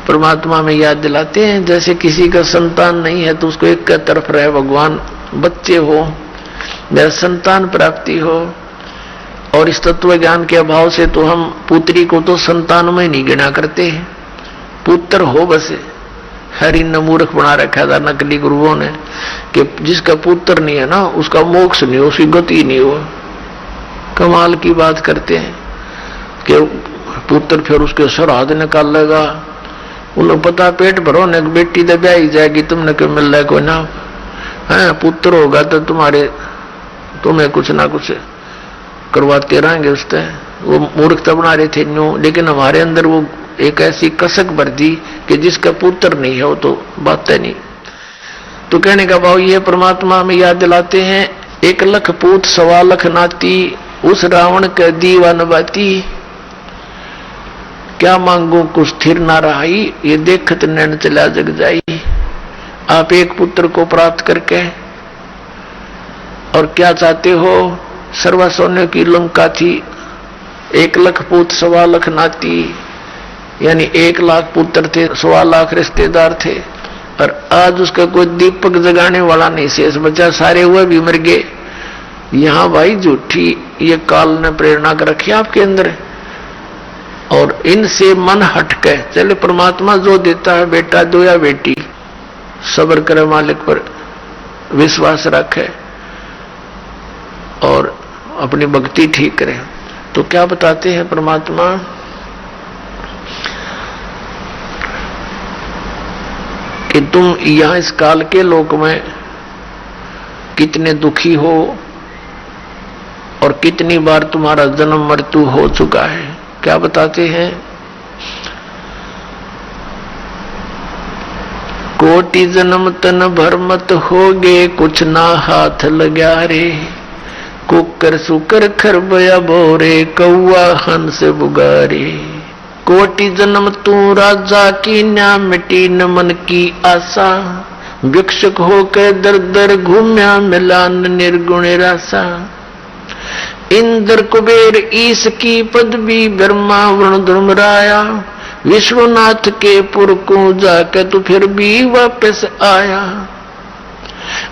परमात्मा में याद दिलाते हैं। जैसे किसी का संतान नहीं है तो उसको एक का तरफ रहे भगवान, बच्चे हो या संतान प्राप्ति हो। और इस तत्व ज्ञान के अभाव से तो हम पुत्री को तो संतान में नहीं गिना करते हैं, पुत्र हो बस। हरि ने मूर्ख बना रखा था नकली गुरुओं ने कि जिसका पुत्र नहीं है ना, उसका मोक्ष नहीं हो, उसकी गति नहीं हो। कमाल की बात करते हैं कि पुत्र फिर उसके श्राद्ध निकालेगा, उन्हें पता पेट भरो ने बेटी तो ब्याही जाएगी, तुमने क्यों मिल रहा कोई ना है, पुत्र होगा तो तुम्हें कुछ ना कुछ करवाते रहेंगे उससे। वो मूर्खता बना रहे थे न्यू, लेकिन हमारे अंदर वो एक ऐसी कसक भर दी कि जिसका पुत्र नहीं है वो तो बात है नहीं। तो कहने का भाव ये परमात्मा में याद दिलाते हैं, 1 लाख पूत 1.25 लाख नाती, उस रावण के दीवान बाती, क्या मांगू कुछ स्थिर ना रहाई, ये देखत नैन चला जग जाई। आप एक पुत्र को प्राप्त करके और क्या चाहते हो, सर्वा सोने की लंका थी, 1 लाख पूत 1.25 लाख नाती, यानी 1 लाख पुत्र थे, 1.25 लाख रिश्तेदार थे, और आज उसका कोई दीपक जगाने वाला नहीं शेष बचा, सारे हुए भी मर गए। यहां भाई झूठी ये काल ने प्रेरणा कर रखी आपके अंदर, और इनसे मन हटके चले। परमात्मा जो देता है, बेटा दो या बेटी, सब्र करे, मालिक पर विश्वास रखे और अपनी भक्ति ठीक करे। तो क्या बताते हैं परमात्मा कि तुम यहां इस काल के लोक में कितने दुखी हो और कितनी बार तुम्हारा जन्म मृत्यु हो चुका है। क्या बताते हैं, कोटि जन्म तन भर मत होगे, कुछ ना हाथ लगा रे, कुकर सुकर खरबया बोरे, कौआ हंस बुगारे। कोटि जन्म तू राजा की न्या, मिटी न मन की आशा, भिक्षुक होकर दर दर घूम्या, मिलान निर्गुण रासा। इंद्र कुबेर ईश की पदवी, ब्रह्मा वरुण धर्मराया, विश्वनाथ के पुर को जाकर तू फिर भी वापस आया।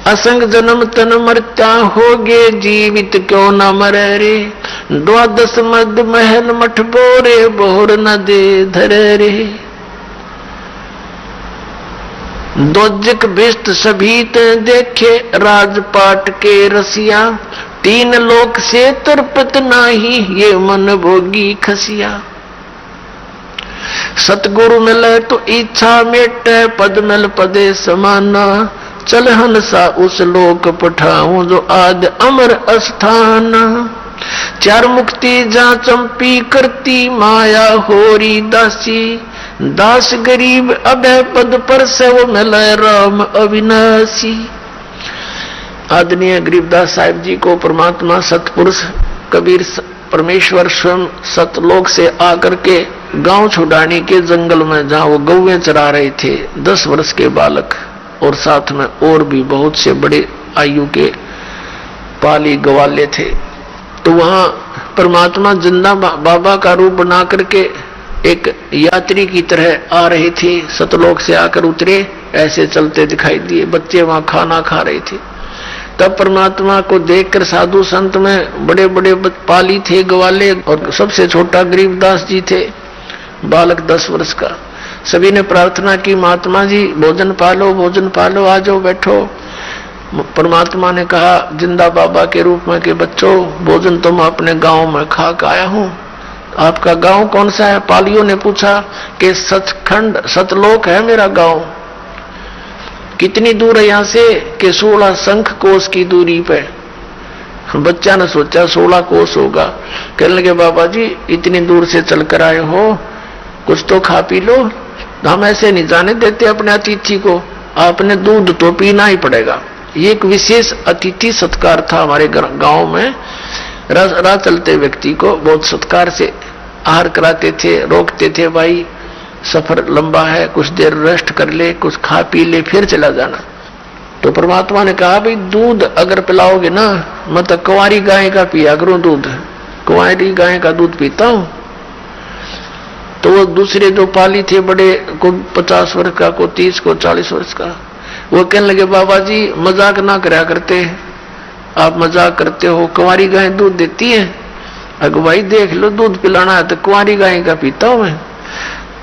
असंग जन्म तन मरता होगे, जीवित क्यों न मरे रे, 12 मद महल मठ बोरे, बोर न दे धरे रे। दोजक भिष्ट सभी ते देखे, राजपाट के रसिया, 3 लोक से तरपत नाही, ये मन भोगी खसिया। सतगुरु मिले तो इच्छा मेटे, पद मिल पदे समाना, चल हंसा उस लोक पठाऊं, जो आद अमर अस्थान। 4 मुक्ति जा चंपी करती, माया होरी दासी, दास गरीब अभय पद पर से, वो मिले राम अविनाशी। आदरणीय गरीबदास साहिब जी को परमात्मा सतपुरुष कबीर परमेश्वर स्वयं सतलोक से आकर के गांव छुड़ाने के जंगल में, जहां वो गौवें चरा रहे थे, 10 वर्ष के बालक और साथ में और भी बहुत से बड़े आयु के पाली गवाले थे। तो वहां परमात्मा जिंदा बाबा का रूप बना करके एक यात्री की तरह आ रहे थे, सतलोक से आकर उतरे, ऐसे चलते दिखाई दिए। बच्चे वहां खाना खा रहे थे। तब परमात्मा को देखकर साधु संत में बड़े बड़े पाली थे गवाले, और सबसे छोटा गरीबदास जी थे, बालक 10 वर्ष का। सभी ने प्रार्थना की, महात्मा जी भोजन पालो, भोजन पालो, आ जाओ बैठो। परमात्मा ने कहा जिंदा बाबा के रूप में कि बच्चों, भोजन तो मैं अपने गांव में खा के आया हूं। आपका गांव कौन सा है? पालियों ने पूछा कि सचखंड सतलोक है मेरा गांव। कितनी दूर है यहां से? कि 16 शंख कोस की दूरी पे। बच्चा ने सोचा 16 कोस होगा। कहने लगे बाबा जी इतनी दूर से चलकर आए हो, कुछ तो खा पी लो। हम ऐसे नहीं जाने देते अपने अतिथि को, आपने दूध तो पीना ही पड़ेगा। ये एक विशेष अतिथि सत्कार था हमारे गांव में। राह चलते व्यक्ति को बहुत सत्कार से आहार कराते थे, रोकते थे, भाई सफर लंबा है, कुछ देर रेस्ट कर ले, कुछ खा पी ले, फिर चला जाना। तो परमात्मा ने कहा भाई दूध अगर पिलाओगे ना, मैं तो कुंवारी गाय का पिया करूं दूध, कुंवारी गाय का दूध पीता हूं। तो वो दूसरे जो पाली थे बड़े, को 50 वर्ष का, को 30, को 40 वर्ष का, वो कहने लगे बाबा जी मजाक ना करा करते, आप मजाक करते हो, कुंवारी गाय दूध देती है। अगर भाई देख लो दूध पिलाना है तो कुंवारी गाय का पीता हूं मैं।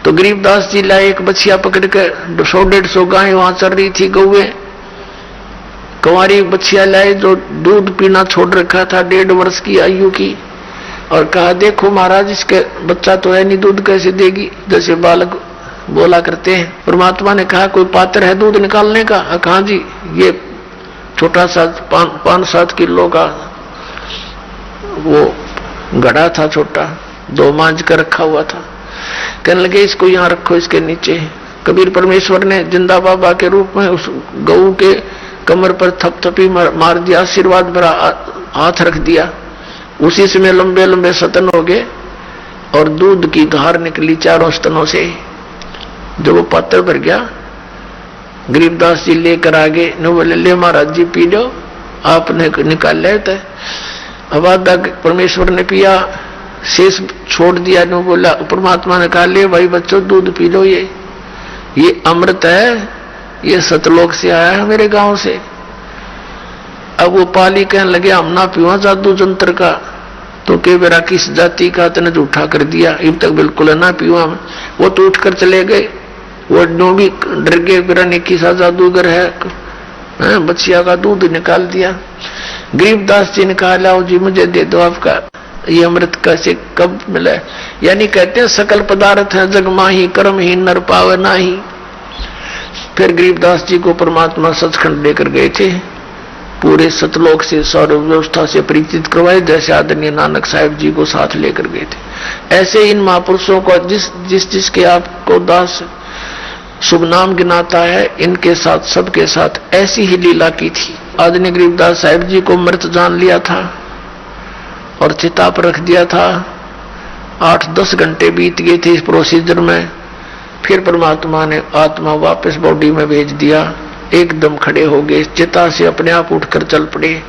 तो गरीबदास जी लाए एक बछिया पकड़ के, 100-150 गाय वहां चल रही थी गौवे। कुंवारी बछिया लाए जो दूध पीना छोड़ रखा था 1.5 वर्ष की आयु की, और कहा देखो महाराज इसके बच्चा तो है नहीं, दूध कैसे देगी, जैसे बालक बोला करते हैं। परमात्मा ने कहा कोई पात्र है दूध निकालने का? कहा जी ये छोटा सा 5-7 किलो का वो घड़ा था छोटा, 2 मांझ कर रखा हुआ था। कहने लगे इसको यहाँ रखो, इसके नीचे। कबीर परमेश्वर ने जिंदा बाबा के रूप में उस गऊ के कमर पर थपथपी मार दिया, आशीर्वाद भरा हाथ रख दिया। उसी समय लंबे लंबे सतन हो गए और दूध की धार निकली चारों स्तनों से। जब वो पात्र भर गया, गरीबदास जी लेकर आगे न बोले ले महाराज जी पी लो, आपने निकाल लेते। अब आधा परमेश्वर ने पिया, शेष छोड़ दिया। न बोला परमात्मा ने कहा ले भाई बच्चों दूध पी लो, ये अमृत है, ये सतलोक से आया है मेरे गांव से। अब वो पाली कहने लगे हम ना पीवा जादू जंत्र का, तो के बेरा किस जाति का तने झूठा कर दिया, अब तक बिल्कुल ना पीवा। वो तो उठकर चले गए, वो नो भी डर गए, बेरा ने किसा जादूगर है, बच्चिया का दूध निकाल दिया। गरीबदास जी ने कहा लाओ जी मुझे दे दो आपका ये अमृत, कैसे कब मिला। यानी कहते हैं सकल पदार्थ है जग माही, कर्म ही नर पावे नाही। फिर गरीबदास जी को परमात्मा सचखंड लेकर गए थे, पूरे सतलोक से सौर व्यवस्था से परिचित करवाए, जैसे आदरणीय नानक साहिब जी को साथ लेकर गए थे। ऐसे इन महापुरुषों को जिसके आपको दास शुभ नाम गिनाता है, इनके साथ सबके साथ ऐसी ही लीला की थी। आदरणीय गरीबदास साहिब जी को मृत जान लिया था और चिता पर रख दिया था। 8-10 घंटे बीत गए थे इस प्रोसीजर में। फिर परमात्मा ने आत्मा वापस बॉडी में भेज दिया, एकदम खड़े हो गए, चिता से अपने आप उठकर चल पड़े।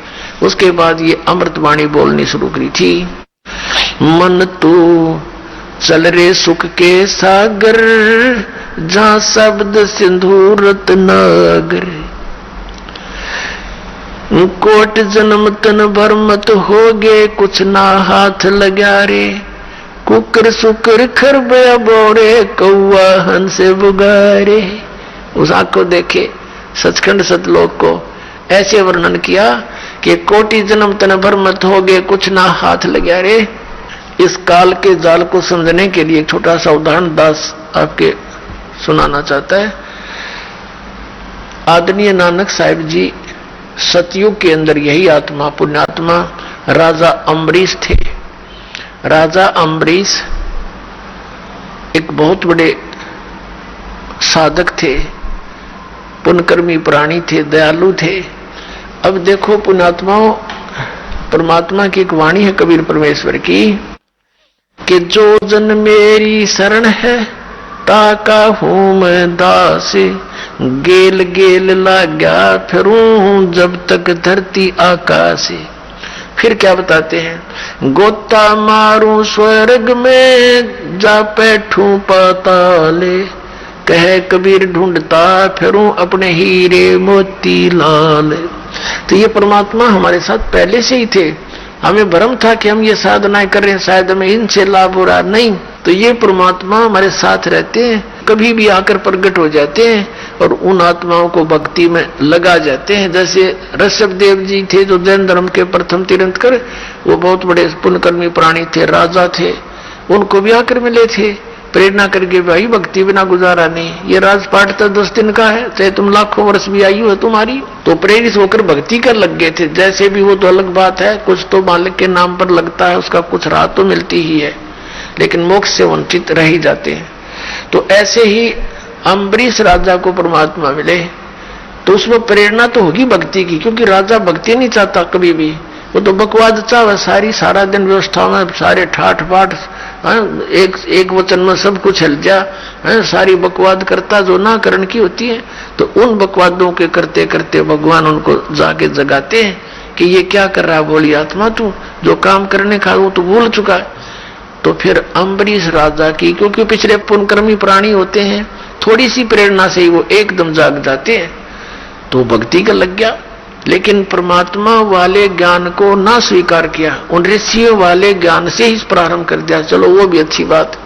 उसके बाद ये अमृतवाणी बोलनी शुरू करी थी। मन तू चल रे सुख के सागर, जहां शब्द सिंधु रत्नागर। कोट जन्म तन भर मत हो गए, कुछ ना हाथ लगा रे। कुकर सुकर खरबया बोरे, कौआ हंस बुगारे। उस आंख को देखे सचखंड सतलोक को ऐसे वर्णन किया कि कोटि जन्म तन भर मत हो गए, कुछ ना हाथ लगा रे। इस काल के जाल को समझने के लिए एक छोटा सा उदाहरण दास आपके सुनाना चाहता है। आदरणीय नानक साहिब जी सतयुग के अंदर यही आत्मा पुण्यात्मा राजा अम्बरीश थे। राजा अम्बरीश एक बहुत बड़े साधक थे, पुण्यकर्मी प्राणी थे, दयालु थे। अब देखो पुण्यात्माओं, परमात्मा की एक वाणी है कबीर परमेश्वर की कि जो जन मेरी शरण है ताका हूं मैं दास, गेल गेल लाग्या फिरूं जब तक धरती आकाश। फिर क्या बताते हैं, गोता मारूं स्वर्ग में जा बैठूं पाताले, कहे कबीर ढूंढता फिरूं अपने हीरे मोती लाल। तो ये परमात्मा हमारे साथ पहले से ही थे। हमें भ्रम था कि हम ये साधनाएं कर रहे हैं, शायद हमें इनसे लाभ हो रहा, नहीं। तो ये परमात्मा हमारे साथ रहते हैं, कभी भी आकर प्रकट हो जाते हैं और उन आत्माओं को भक्ति में लगा जाते हैं। जैसे ऋषभदेव जी थे जो जैन धर्म के प्रथम तीर्थंकर, वो बहुत बड़े पुण्यकर्मी प्राणी थे, राजा थे। उनको भी आकर मिले थे, प्रेरणा करके भाई भक्ति बिना गुजारा नहीं, ये राजपाट तो 10 दिन का है, चाहे तुम लाखों वर्ष भी आयु है तुम्हारी। तो प्रेरित होकर भक्ति कर लग गए थे। जैसे भी वो तो अलग बात है, कुछ तो मालिक के नाम पर लगता है, उसका कुछ राहत तो मिलती ही है, लेकिन मोक्ष से वंचित रह ही जाते हैं। तो ऐसे ही अम्बरीश राजा को परमात्मा मिले, तो उसमें प्रेरणा तो होगी भक्ति की, क्योंकि राजा भक्ति नहीं चाहता कभी भी, वो तो बकवाद चाहे सारी, सारा दिन व्यवस्था में सारे ठाठ बाट, एक वचन में सब कुछ हिल जा, सारी बकवाद करता जो ना करण की होती है। तो उन बकवादों के करते करते भगवान उनको जाके जगाते हैं कि ये क्या कर रहा है बोली आत्मा, तू जो काम करने का वो तो भूल चुका है। तो फिर अम्बरीश राजा की, क्योंकि पिछले पुण्यकर्मी प्राणी होते हैं, थोड़ी सी प्रेरणा से ही वो एकदम जाग जाते हैं, तो भक्ति का लग गया। लेकिन परमात्मा वाले ज्ञान को ना स्वीकार किया, उन ऋषियों वाले ज्ञान से ही प्रारंभ कर दिया। चलो वो भी अच्छी बात,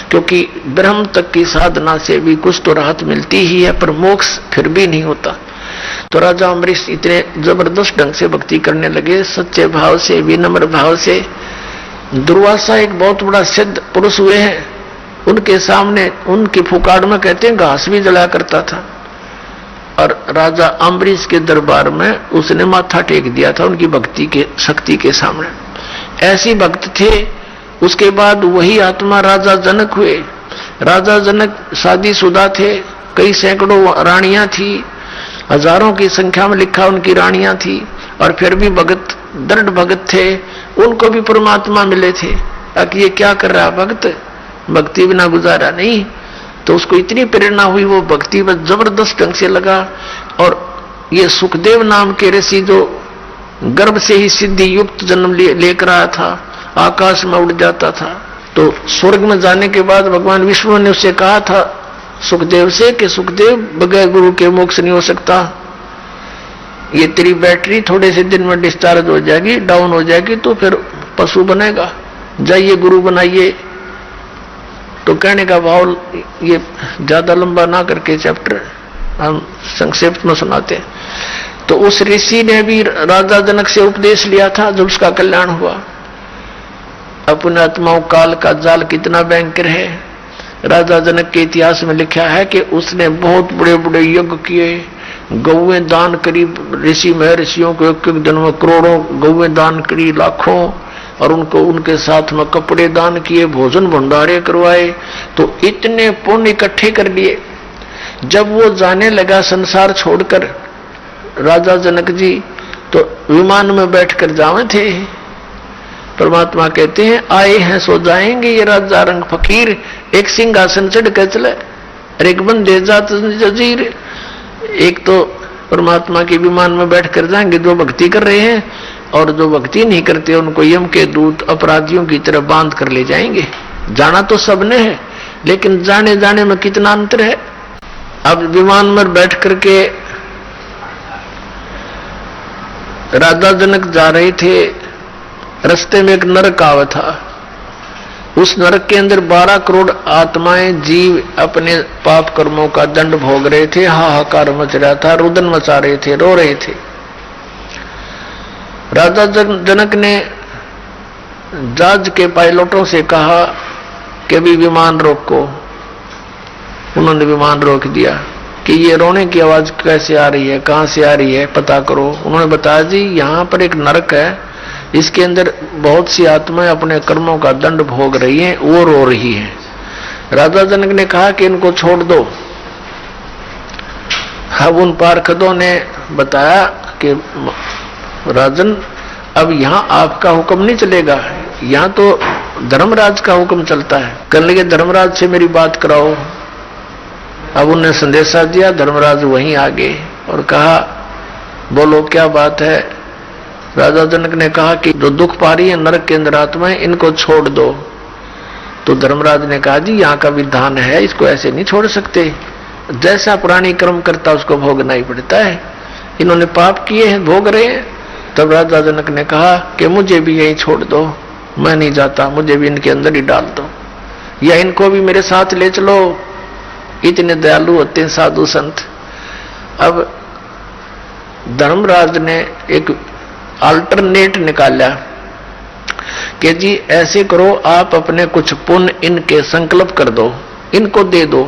क्योंकि ब्रह्म तक की साधना से भी कुछ तो राहत मिलती ही है, पर मोक्ष फिर भी नहीं होता। तो राजा अम्बरीश इतने जबरदस्त ढंग से भक्ति करने लगे, सच्चे भाव से, विनम्र भाव से। दुर्वासा एक बहुत बड़ा सिद्ध पुरुष हुए हैं, उनके सामने उनकी फुकाड़ में कहते हैं घास भी जला करता था, और राजा अम्बरीश के दरबार में उसने माथा टेक दिया था उनकी भक्ति के शक्ति के सामने। ऐसी भक्त थे। उसके बाद वही आत्मा राजा जनक हुए। राजा जनक शादीशुदा थे, कई सैकड़ों रानियां थी, हजारों की संख्या में लिखा उनकी रानियां थी, और फिर भी भगत, दृढ़ भगत थे। उनको भी परमात्मा मिले थे। ताकि ये क्या कर रहा भक्त, भक्ति बिना गुजारा नहीं। तो उसको इतनी प्रेरणा हुई, वो भक्ति में जबरदस्त ढंग से लगा। और ये सुखदेव नाम के ऋषि जो गर्भ से ही सिद्धि युक्त जन्म लेकर आया था, आकाश में उड़ जाता था, तो स्वर्ग में जाने के बाद भगवान विष्णु ने उससे कहा था सुखदेव से कि सुखदेव, बगैर गुरु के मोक्ष नहीं हो सकता। ये तेरी बैटरी थोड़े से दिन में डिस्चार्ज हो जाएगी, डाउन हो जाएगी, तो फिर पशु बनेगा, जाइए गुरु बनाइए। तो कहने का भाव, ये ज्यादा लंबा ना करके चैप्टर हम संक्षेप में सुनाते हैं। तो उस ऋषि ने भी राजा जनक से उपदेश लिया था, जब उसका कल्याण हुआ। अपने आत्माओं, काल का जाल कितना भयंकर है। राजा जनक के इतिहास में लिखा है कि उसने बहुत बड़े बड़े यज्ञ किए, गौएं दान करी, ऋषि महर्षियों को एक एक दिन में करोड़ों गौएं दान करी, लाखों, और उनको उनके साथ में कपड़े दान किए, भोजन भंडारे करवाए। तो इतने पुण्य इकट्ठे कर लिए। जब वो जाने लगा संसार छोड़कर राजा जनक जी, तो विमान में बैठकर जावे थे। परमात्मा कहते हैं आए हैं सो जाएंगे ये राजा रंग फकीर, एक सिंहासन चढ़ कर चले और एक बंदे जात जजीर। एक तो परमात्मा के विमान में बैठ कर जाएंगे जो भक्ति कर रहे हैं, और जो भक्ति नहीं करते उनको यम के दूत अपराधियों की तरह बांध कर ले जाएंगे। जाना तो सबने है, लेकिन जाने जाने में कितना अंतर है। अब विमान में बैठ करके राजा जनक जा रहे थे, रास्ते में एक नरक आवा था। उस नरक के अंदर 12 करोड़ आत्माएं, जीव अपने पाप कर्मों का दंड भोग रहे थे। हाहाकार मच रहा था, रुदन मचा रहे थे, रो रहे थे। राजा जनक ने जहाज के पायलटों से कहा कि भी विमान रोको। उन्होंने विमान रोक दिया कि ये रोने की आवाज कैसे आ रही है, कहां से आ रही है, पता करो। उन्होंने बताया जी यहाँ पर एक नरक है, इसके अंदर बहुत सी आत्माएं अपने कर्मों का दंड भोग रही हैं, वो रो रही हैं। राजा जनक ने कहा कि इनको छोड़ दो। अब उन पार्षदों ने बताया कि राजन, अब यहाँ आपका हुक्म नहीं चलेगा, यहाँ तो धर्मराज का हुक्म चलता है। कहने लगे धर्मराज से मेरी बात कराओ। अब उन्हें संदेशा दिया, धर्मराज वहीं आ गए और कहा बोलो क्या बात है। राजा जनक ने कहा कि जो दुख पा रही है नरक के अंदर आत्माएं, इनको छोड़ दो। तो धर्मराज ने कहा जी यहाँ का विधान है, इसको ऐसे नहीं छोड़ सकते, जैसा प्राणी कर्म करता उसको भोगना ही पड़ता है। इन्होंने पाप किए हैं, भोग रहे हैं। तब राजा जनक ने कहा कि मुझे भी यहीं छोड़ दो, मैं नहीं जाता, मुझे भी इनके अंदर ही डाल दो, या इनको भी मेरे साथ ले चलो। इतने दयालु होते हैं साधु संत। अब धर्मराज ने एक अल्टरनेट निकाला कि जी ऐसे करो, आप अपने कुछ पुण्य इनके संकल्प कर दो, इनको दे दो,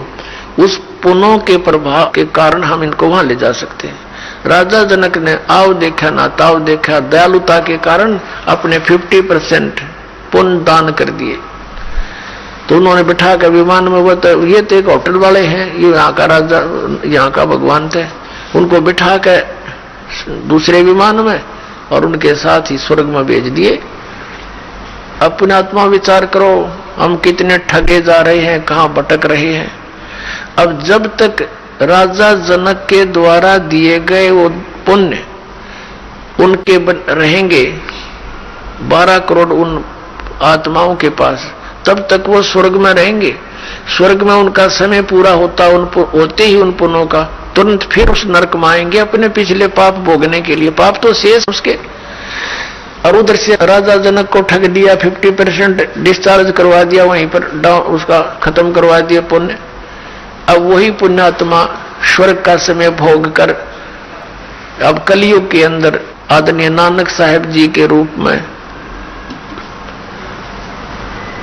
उस पुण्यों के प्रभाव के कारण हम इनको वहां ले जा सकते हैं। राजा जनक ने आओ देखा ना ताव देखा, दयालुता के कारण अपने 50% पुण्य दान कर दिए। तो उन्होंने बिठा कर विमान में, वो तो ये तो एक होटल वाले हैं, ये यहाँ का राजा, यहाँ का भगवान थे, उनको बिठा कर दूसरे विमान में और उनके साथ ही स्वर्ग में भेज दिए। अपने आत्मा विचार करो, हम कितने ठगे जा रहे हैं, कहाँ भटक रहे हैं। अब जब तक राजा जनक के द्वारा दिए गए वो पुण्य उनके रहेंगे 12 करोड़ उन आत्माओं के पास, तब तक वो स्वर्ग में रहेंगे। स्वर्ग में उनका समय पूरा होते ही उन पुण्यों का तुरंत फिर उस नरक में आएंगे अपने पिछले पाप भोगने के लिए। पाप तो शेष उसके। और उधर से राजा जनक को ठग दिया, 50% डिस्चार्ज करवा दिया, वहीं पर उसका खत्म करवा दिया पुण्य। अब वही पुण्यात्मा स्वर्ग का समय भोग कर अब कलयुग के अंदर आदरणीय नानक साहेब जी के रूप में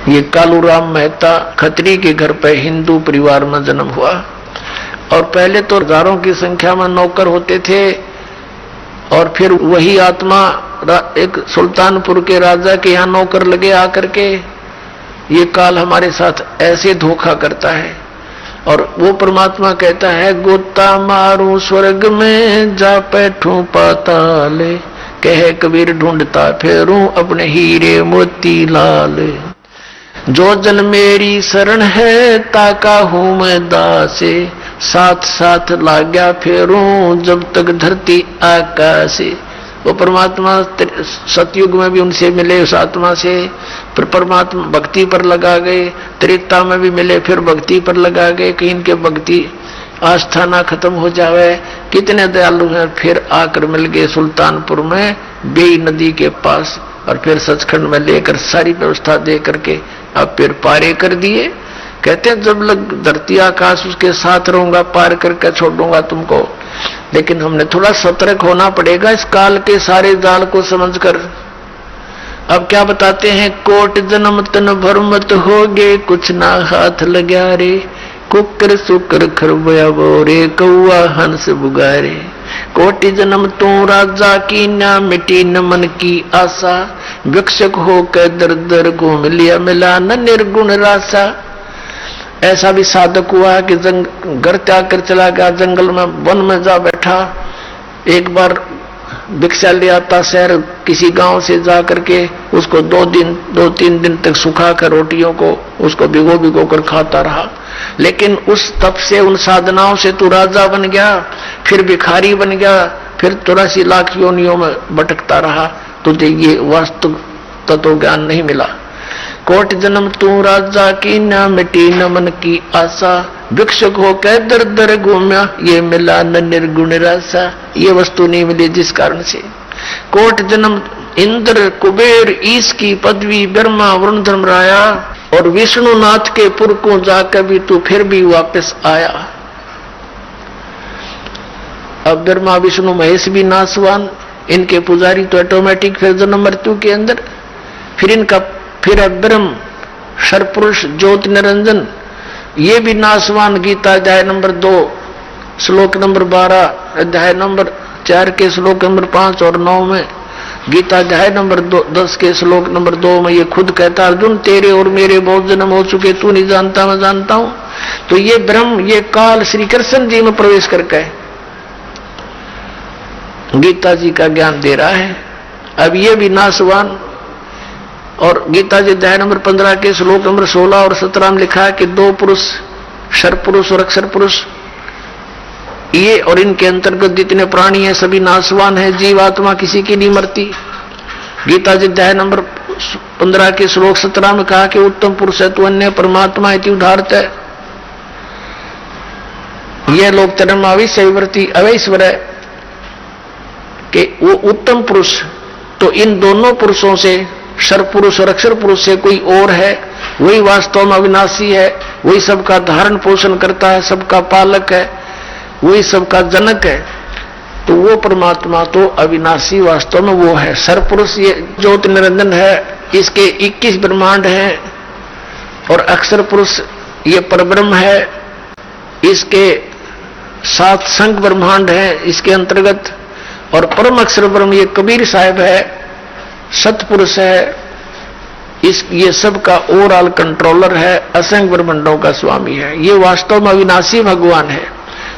ये कालूराम मेहता खत्री के घर पे हिंदू परिवार में जन्म हुआ। और पहले तो हजारों की संख्या में नौकर होते थे, और फिर वही आत्मा एक सुल्तानपुर के राजा के यहाँ नौकर लगे आकर के, ये काल हमारे साथ ऐसे धोखा करता है। और वो परमात्मा कहता है, गोता मारू स्वर्ग में जा बैठूं पाताल, कहे कबीर ढूंढता फेरूं अपने हीरे मोती लाल। जो जन मेरी शरण है ताका हूं मैं दासे, साथ साथ लाग्या फेरूं जब तक धरती आकाशे। वो परमात्मा सतयुग में भी उनसे मिले उस आत्मा से, फिर परमात्मा भक्ति पर लगा गए, त्रेता में भी मिले फिर भक्ति पर लगा गए कि इनके भक्ति आस्था ना खत्म हो जावे। कितने दयालु हैं। फिर आकर मिल गए सुल्तानपुर में बेई नदी के पास, और फिर सचखंड में लेकर सारी व्यवस्था दे करके अब फिर पारे कर दिए। कहते हैं जब लग धरती आकाश उसके साथ रहूंगा, पार करके छोड़ूंगा तुमको। लेकिन हमने थोड़ा सतर्क होना पड़ेगा इस काल के सारे जाल को समझकर। अब क्या बताते हैं, कोट जन्म तन भरमत होगे, कुछ ना हाथ लग्या रे, कुकर सुकर खरबया बोरे, कौआ हंस बुगारे। कोटि जन्म तू राजा की ना मिटी न मन की आशा, भिक्षक होकर दर दर घूम लिया मिला न निर्गुण रासा। ऐसा भी साधक हुआ कि घर त्याग कर चला गया, जंगल में वन में जा बैठा। एक बार भिक्षा ले आता शहर किसी गांव से जा करके, उसको 2-3 दिन तक सुखा कर रोटियों को उसको भिगो भिगो कर खाता रहा। लेकिन उस तप से उन साधनाओं से तू राजा बन गया, फिर भिखारी बन गया, फिर 84 लाख योनियों में भटकता रहा। तुझे ये वास्तु तत्व ज्ञान नहीं मिला। कोट जन्म तू राजा की ना मिटी न मन की आशा, भिक्षुक हो कह दर दर घूम्या, ये मिला न निर्गुण रासा। ये वस्तु नहीं मिली जिस कारण से। कोट जन्म इंद्र कुबेर ईश की पदवी, ब्रह्मा वरुण धर्मराया और विष्णुनाथ के पुर को जाकर भी तू फिर भी वापस आया। अब ब्रह्मा विष्णु महेश भी नासवान, इनके पुजारी तो ऑटोमेटिक फिर जन्म मृत्यु के अंदर। फिर ब्रह्म सर्वपुरुष ज्योति निरंजन, ये भी नासवान। गीता अध्याय नंबर 2 श्लोक नंबर 12, अध्याय नंबर 4 के श्लोक नंबर 5 और 9 में, गीता अध्याय नंबर 10 के श्लोक नंबर 2 में ये खुद कहता, अर्जुन तेरे और मेरे बहुत जन्म हो चुके, तू नहीं जानता मैं जानता हूं। तो ये ब्रह्म ये काल श्री कृष्ण जी में प्रवेश करके गीता जी का ज्ञान दे रहा है। अब ये भी नासवान। और गीता जी अध्याय नंबर 15 के श्लोक नंबर 16 और 17 में लिखा है कि 2 पुरुष, क्षर पुरुष और अक्षर पुरुष, ये और इनके अंतर्गत जितने प्राणी हैं सभी नासवान हैं। जीवात्मा किसी की नहीं मरती। गीता जी अध्याय नंबर 15 के श्लोक 17 में कहा कि उत्तम पुरुष है तो अन्य परमात्मा इति उदाहरत है। यह लोग तरमाविष्य विवर्ती अवैश्वर है कि वो उत्तम पुरुष तो इन दोनों पुरुषों से, क्षर पुरुष और अक्षर पुरुष से कोई और है, वही वास्तव में अविनाशी है, वही सबका धारण पोषण करता है, सबका पालक है, वही सबका जनक है। तो वो परमात्मा तो अविनाशी वास्तव में वो है। सर्वपुरुष ये ज्योति निरंजन है, इसके 21 ब्रह्मांड हैं। और अक्षर पुरुष ये परब्रह्म है, इसके 7 संघ ब्रह्मांड हैं इसके अंतर्गत। और परम अक्षर ब्रह्म ये कबीर साहब है, सतपुरुष है, ये सब का ओवरऑल कंट्रोलर है, असंख्य ब्रह्मांडों का स्वामी है। ये वास्तव में अविनाशी भगवान है।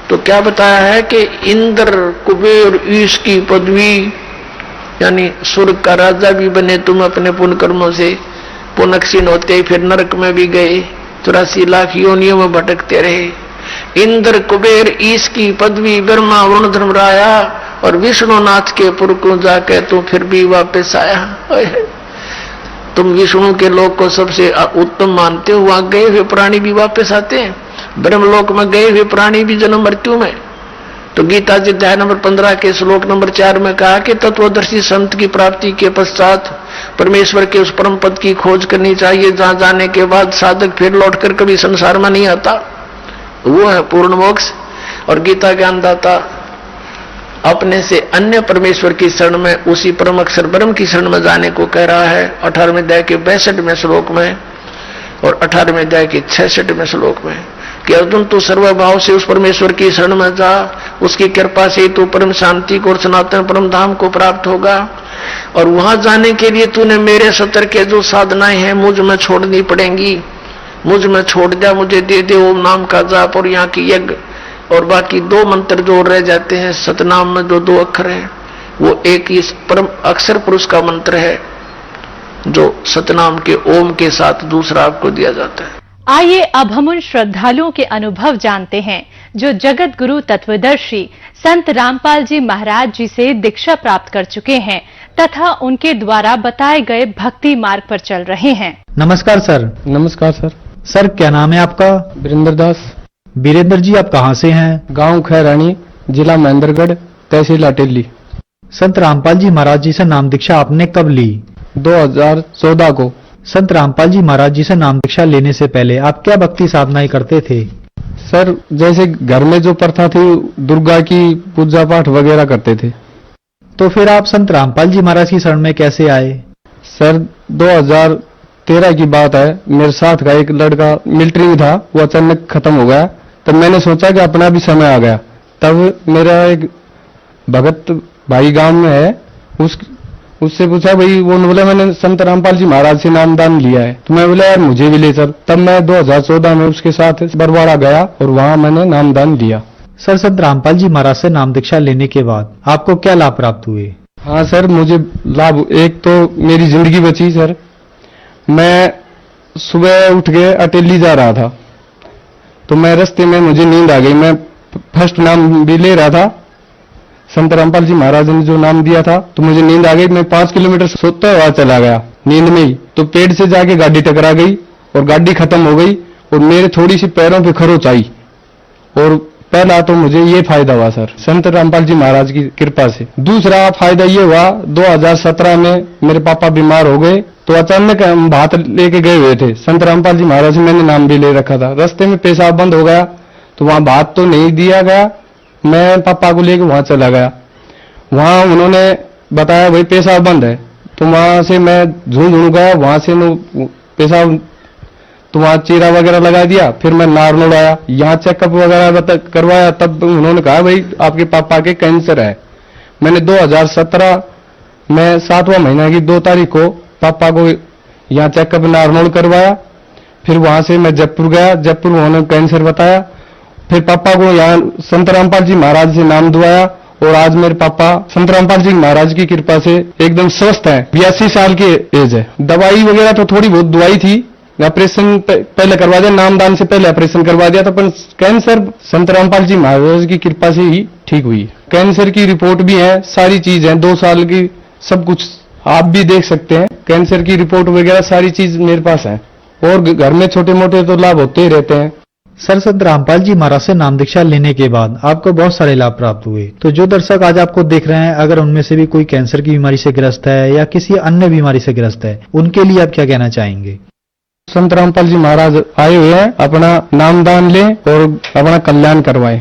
तो क्या बताया है कि इंद्र कुबेर ईश की पदवी, यानी स्वर्ग का राजा भी बने तुम अपने पुण्य कर्मों से, पुनक्षीण होते फिर नरक में भी गए, 84 लाख योनियों में भटकते रहे। इंद्र कुबेर ईश की पदवी, ब्रह्मा वरुण धर्मराया और विष्णुनाथ के पुर को जाकर तुम फिर भी वापस आया। तुम विष्णु के लोक को सबसे उत्तम मानते हो, वहां गए हुए प्राणी भी वापस आते हैं। ब्रह्मलोक में गए हुए प्राणी भी जन्म मृत्यु में। तो गीता जी अध्याय नंबर 15 के श्लोक नंबर 4 में कहा कि तत्वदर्शी संत की प्राप्ति के पश्चात परमेश्वर के उस परम पद की खोज करनी चाहिए, जहां जाने के बाद साधक फिर लौटकर कभी संसार में नहीं आता। वो है पूर्ण मोक्ष। और गीता ज्ञानदाता अपने से अन्य परमेश्वर की शरण में, उसी परम अक्षर ब्रह्म की शरण में जाने को कह रहा है 18वें अध्याय के 62वें श्लोक में और 18वें अध्याय के 66वें श्लोक में। कि अर्जुन तू सर्वभाव से उस परमेश्वर की शरण में जा, उसकी कृपा से तू परम शांति को और सनातन परम धाम को प्राप्त होगा। और वहां जाने के लिए तूने मेरे सत्र के जो साधनाएं हैं मुझ में छोड़नी पड़ेंगी, मुझ में छोड़ दिया, मुझे दे दे ओम नाम का जाप और यहाँ की यज्ञ, और बाकी 2 मंत्र जो रह जाते हैं सतनाम में जो 2 अक्षर है, वो एक ही परम अक्षर पुरुष का मंत्र है जो सतनाम के ओम के साथ दूसरा आपको दिया जाता है। आइए अब हम उन श्रद्धालुओं के अनुभव जानते हैं जो जगत गुरु तत्वदर्शी संत रामपाल जी महाराज जी से दीक्षा प्राप्त कर चुके हैं तथा उनके द्वारा बताए गए भक्ति मार्ग पर चल रहे हैं। नमस्कार सर। नमस्कार सर। सर क्या नाम है आपका? वीरेंद्र दास। वीरेंद्र जी आप कहाँ से हैं? गांव खैरानी, जिला महेंद्रगढ़, तहसील अटेली। संत रामपाल जी महाराज जी से नाम दीक्षा आपने कब ली? 2014 को। संत रामपाल जी महाराज जी से नाम दीक्षा लेने से पहले आप क्या भक्ति साधनाएं करते थे? सर जैसे घर में जो प्रथा थी दुर्गा की पूजा पाठ वगैरह करते थे। तो फिर आप संत रामपाल जी महाराज की शरण में कैसे आए? सर 2013 की बात है, मेरे साथ का एक लड़का मिलिट्री में था, वो अचानक खत्म हो गया। तब मैंने सोचा कि अपना भी समय आ गया। तब मेरा एक भगत भाई गांव में है, उससे पूछा भाई, वो बोला मैंने संत रामपाल जी महाराज से नामदान लिया है। तो मैं बोला यार मुझे भी ले चल। तब मैं 2014 में उसके साथ बरवाड़ा गया और वहां मैंने नामदान लिया। सर संत रामपाल जी महाराज से नाम दीक्षा लेने के बाद आपको क्या लाभ प्राप्त हुए? हाँ सर मुझे लाभ, एक तो मेरी जिंदगी बची सर। मैं सुबह उठ के अटेली जा रहा था तो मैं रास्ते में मुझे नींद आ गई। मैं फर्स्ट नाम भी ले रहा था, संत रामपाल जी महाराज ने जो नाम दिया था, तो मुझे नींद आ गई। मैं 5 किलोमीटर सोता हुआ चला गया नींद में ही, तो पेड़ से जाके गाड़ी टकरा गई और गाड़ी खत्म हो गई और मेरे थोड़ी सी पैरों पे खरोच आई। और पहला तो मुझे ये फायदा हुआ सर संत रामपाल जी महाराज की कृपा से। दूसरा फायदा ये हुआ 2017 में मेरे पापा बीमार हो गए, तो अचानक हम भात लेके गए हुए थे। संत रामपाल जी महाराज से मैंने नाम भी ले रखा था। रास्ते में पेशाब बंद हो गया तो वहां भात तो नहीं दिया गया। मैं पापा को लेके वहां चला गया, वहां उन्होंने बताया भाई पेशाब बंद है। तो वहां से मैं झूठ गया, वहां से पेशाब, तो वहां चीरा वगैरह लगा दिया। फिर मैं नारनौल आया, यहाँ चेकअप वगैरह करवाया। तब उन्होंने कहा भाई आपके पापा के कैंसर है। मैंने 2017 में 7वां महीना की 2 तारीख को पापा को यहाँ चेकअप नारनौल करवाया। फिर वहां से मैं जयपुर गया, जयपुर उन्होंने कैंसर बताया। फिर पापा को यहाँ संत रामपाल जी महाराज से नाम दुआया और आज मेरे पापा संत रामपाल जी महाराज की कृपा से एकदम स्वस्थ हैं। 82 साल की एज है। दवाई वगैरह तो थोड़ी बहुत दवाई थी, ऑपरेशन पहले करवा दिया, नामदान से पहले ऑपरेशन करवा दिया था, पर कैंसर संत रामपाल जी महाराज की कृपा से ही ठीक हुई। कैंसर की रिपोर्ट भी है, सारी चीज है, 2 साल की सब कुछ आप भी देख सकते हैं। कैंसर की रिपोर्ट वगैरह सारी चीज मेरे पास है और घर में छोटे मोटे तो लाभ होते ही रहते हैं। सर संत रामपाल जी महाराज से नाम दीक्षा लेने के बाद आपको बहुत सारे लाभ प्राप्त हुए। तो जो दर्शक आज आपको देख रहे हैं, अगर उनमें से भी कोई कैंसर की बीमारी से ग्रस्त है या किसी अन्य बीमारी से ग्रस्त है, उनके लिए आप क्या कहना चाहेंगे? संत रामपाल जी महाराज आए हुए हैं, अपना नामदान लें और अपना कल्याण करवाएं।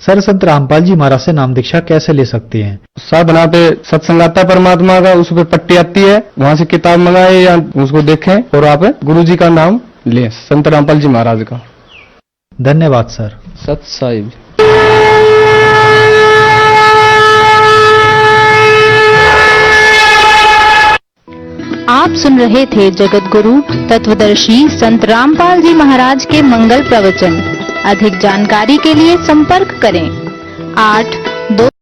सर संत रामपाल जी महाराज से नाम दीक्षा कैसे ले सकते हैं? साधना पे सत्संग आता है परमात्मा का, उस पर पट्टी आती है, वहां से किताब मंगाए या उसको देखें और आप गुरु जी का नाम लें, संत रामपाल जी महाराज का। धन्यवाद सर। सत साहिब। आप सुन रहे थे जगत गुरु तत्वदर्शी संत रामपाल जी महाराज के मंगल प्रवचन। अधिक जानकारी के लिए संपर्क करें 8